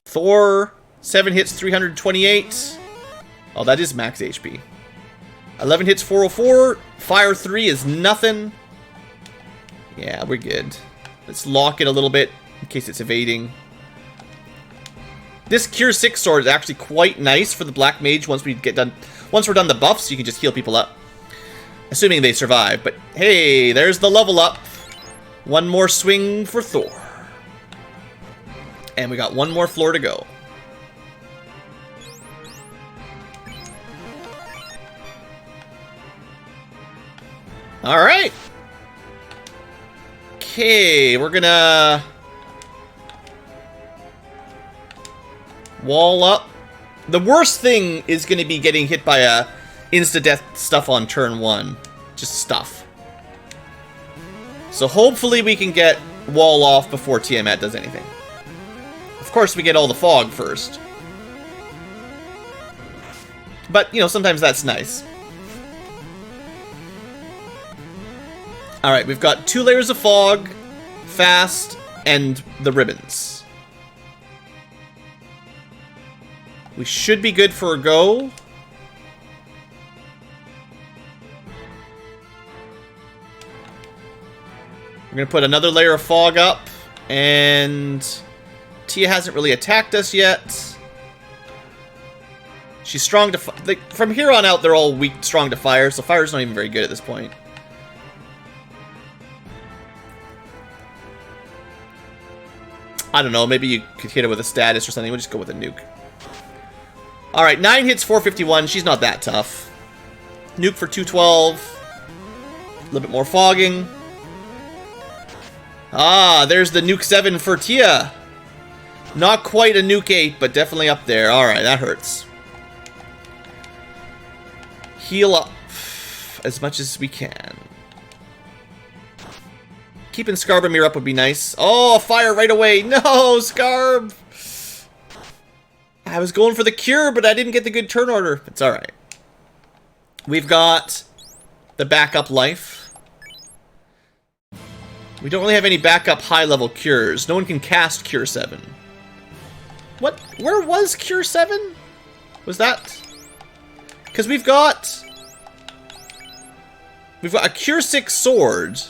Thor, 7 hits, 328. Oh, that is max HP. 11 hits, 404. Fire 3 is nothing. Yeah, we're good. Let's lock it a little bit in case it's evading. This Cure 6 sword is actually quite nice for the Black Mage once we're done the buffs, you can just heal people up. Assuming they survive, but hey, there's the level up. One more swing for Thor. And we got one more floor to go. Alright. Okay, we're gonna wall up. The worst thing is going to be getting hit by a insta-death stuff on turn 1. Just stuff. So hopefully we can get wall off before Tiamat does anything. Of course we get all the fog first. But, you know, sometimes that's nice. Alright, we've got 2 layers of fog, fast, and the ribbons. We should be good for a go. We're going to put another layer of fog up, and Tia hasn't really attacked us yet. She's strong to... Like, from here on out, they're all weak, strong to fire, so fire's not even very good at this point. I don't know, maybe you could hit her with a status or something. We'll just go with a nuke. Alright, 9 hits, 451. She's not that tough. Nuke for 212. A little bit more fogging. Ah, there's the nuke 7 for Tia. Not quite a nuke 8, but definitely up there. Alright, that hurts. Heal up as much as we can. Keeping Scarbamir up would be nice. Oh, fire right away. No, Scarb. I was going for the cure, but I didn't get the good turn order. It's alright. We've got the backup life. We don't really have any backup high-level cures. No one can cast Cure 7. What? Where was Cure 7? Was that... Because we've got a Cure 6 sword.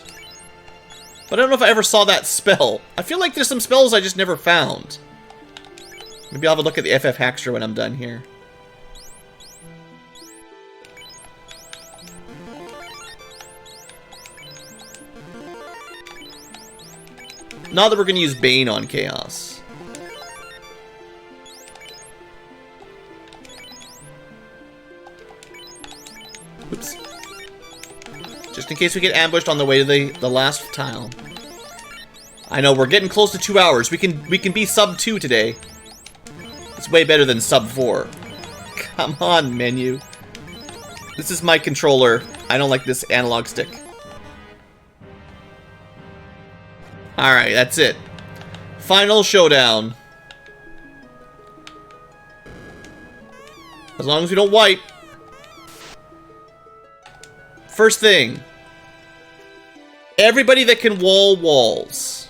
But I don't know if I ever saw that spell. I feel like there's some spells I just never found. Maybe I'll have a look at the FF Hackster when I'm done here. Not that we're going to use Bane on Chaos. Oops. Just in case we get ambushed on the way to the last tile. I know, we're getting close to 2 hours. We can be sub 2 today. It's way better than sub 4. Come on, menu. This is my controller. I don't like this analog stick. Alright, that's it. Final showdown. As long as we don't wipe. First thing. Everybody that can wall walls.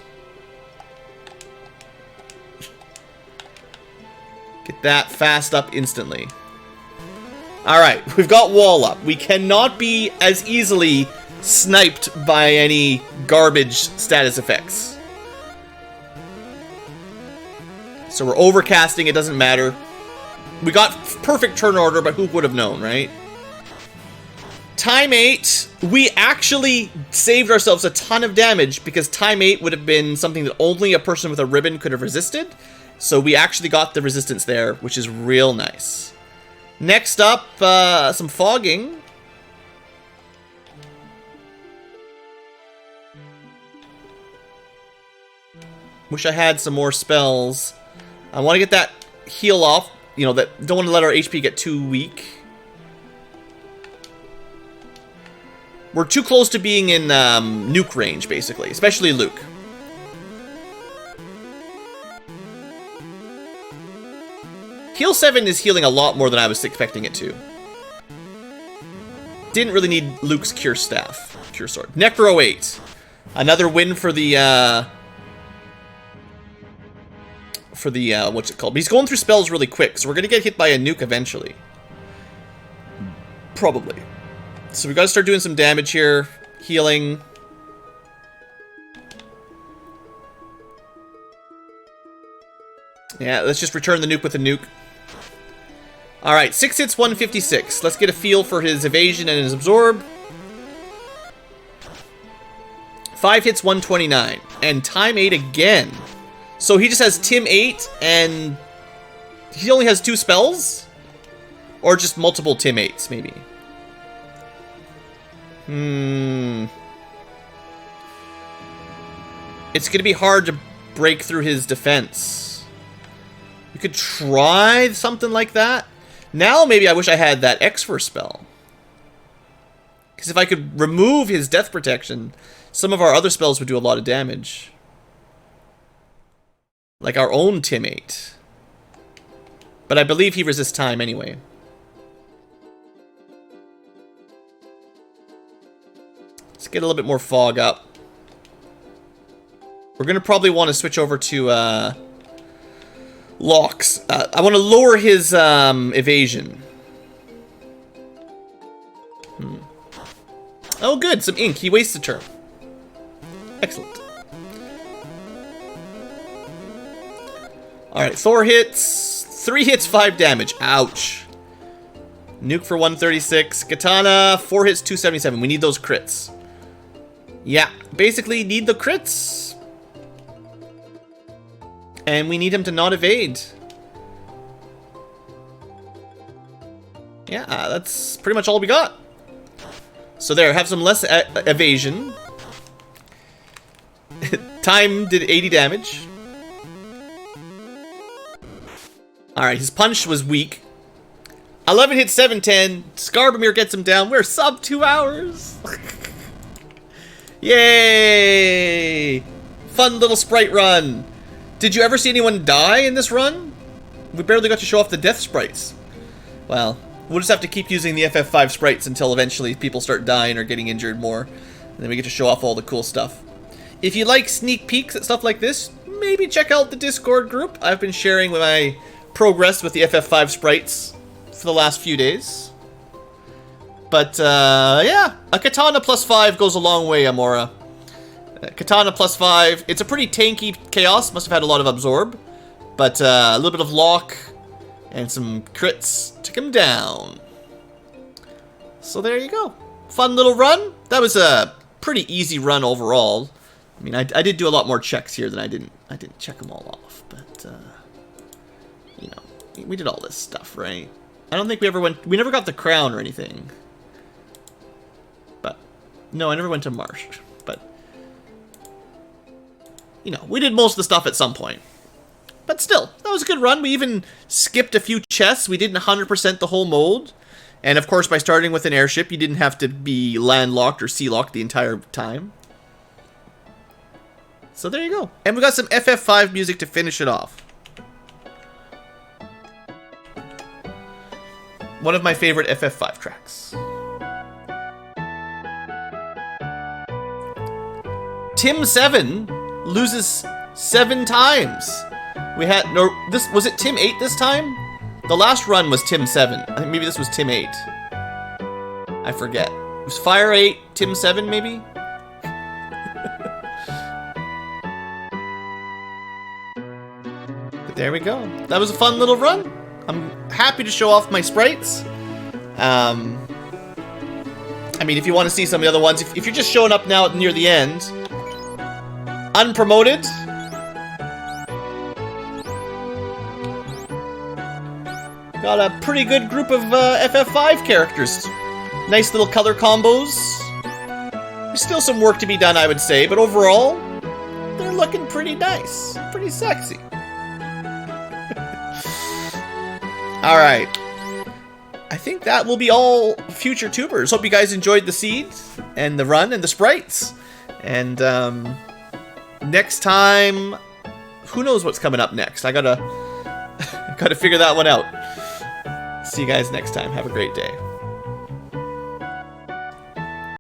Get that fast up instantly. Alright, we've got wall up. We cannot be as easily sniped by any garbage status effects. So we're overcasting, it doesn't matter. We got perfect turn order, but who would have known, right? Time 8, we actually saved ourselves a ton of damage because time 8 would have been something that only a person with a ribbon could have resisted. So we actually got the resistance there, which is real nice. Next up, some fogging. Wish I had some more spells. I want to get that heal off. You know, that don't want to let our HP get too weak. We're too close to being in nuke range, basically. Especially Luke. Heal 7 is healing a lot more than I was expecting it to. Didn't really need Luke's Cure Staff. Cure Sword. Necro 8. Another win for the, what's it called? But he's going through spells really quick, so we're going to get hit by a nuke eventually. Probably. So we got to start doing some damage here. Healing. Yeah, let's just return the nuke with a nuke. Alright, 6 hits, 156. Let's get a feel for his evasion and his absorb. 5 hits, 129. And time 8 again. So he just has Tim 8 and he only has 2 spells? Or just multiple Tim 8s, maybe. It's going to be hard to break through his defense. We could try something like that. Now maybe I wish I had that X-For spell. Because if I could remove his death protection, some of our other spells would do a lot of damage. Like our own Tim 8. But I believe he resists time anyway. Let's get a little bit more fog up. We're going to probably want to switch over to Locks. I want to lower his evasion. Oh, good. Some ink. He wastes a turn. Excellent. Alright, Thor hits. 3 hits, 5 damage. Ouch. Nuke for 136. Katana, 4 hits, 277. We need those crits. Yeah, basically need the crits. And we need him to not evade. Yeah, that's pretty much all we got. So there, have some less evasion. Time did 80 damage. Alright, his punch was weak. 11 hits, 710. Skarbamir gets him down. We're sub 2 hours. Yay! Fun little sprite run. Did you ever see anyone die in this run? We barely got to show off the death sprites. Well, we'll just have to keep using the FF5 sprites until eventually people start dying or getting injured more. And then we get to show off all the cool stuff. If you like sneak peeks at stuff like this, maybe check out the Discord group. I've been sharing my progress with the FF5 sprites for the last few days. But, yeah, a Katana +5 goes a long way, Amora. Katana +5, it's a pretty tanky chaos, must have had a lot of absorb. But, a little bit of lock and some crits took him down. So there you go. Fun little run. That was a pretty easy run overall. I mean, I did do a lot more checks here than I didn't check them all off, but, you know, we did all this stuff, right? I don't think we never got the crown or anything. But, no, I never went to Marsh, but, you know, we did most of the stuff at some point. But still, that was a good run. We even skipped a few chests. We didn't 100% the whole mode. And, of course, by starting with an airship, you didn't have to be landlocked or sea-locked the entire time. So there you go. And we got some FF5 music to finish it off. One of my favorite FF5 tracks. Tim 7 loses 7 times. We had no. This was it. Tim 8 this time. The last run was Tim 7. I think maybe this was Tim 8. I forget. It was Fire 8, Tim 7 maybe. But there we go. That was a fun little run. I'm happy to show off my sprites. I mean, if you want to see some of the other ones, if you're just showing up now near the end, unpromoted. Got a pretty good group of FF5 characters. Nice little color combos. There's still some work to be done, I would say, but overall, they're looking pretty nice. Pretty sexy. Alright. I think that will be all future tubers. Hope you guys enjoyed the seeds and the run and the sprites. And next time, who knows what's coming up next? I gotta figure that one out. See you guys next time. Have a great day.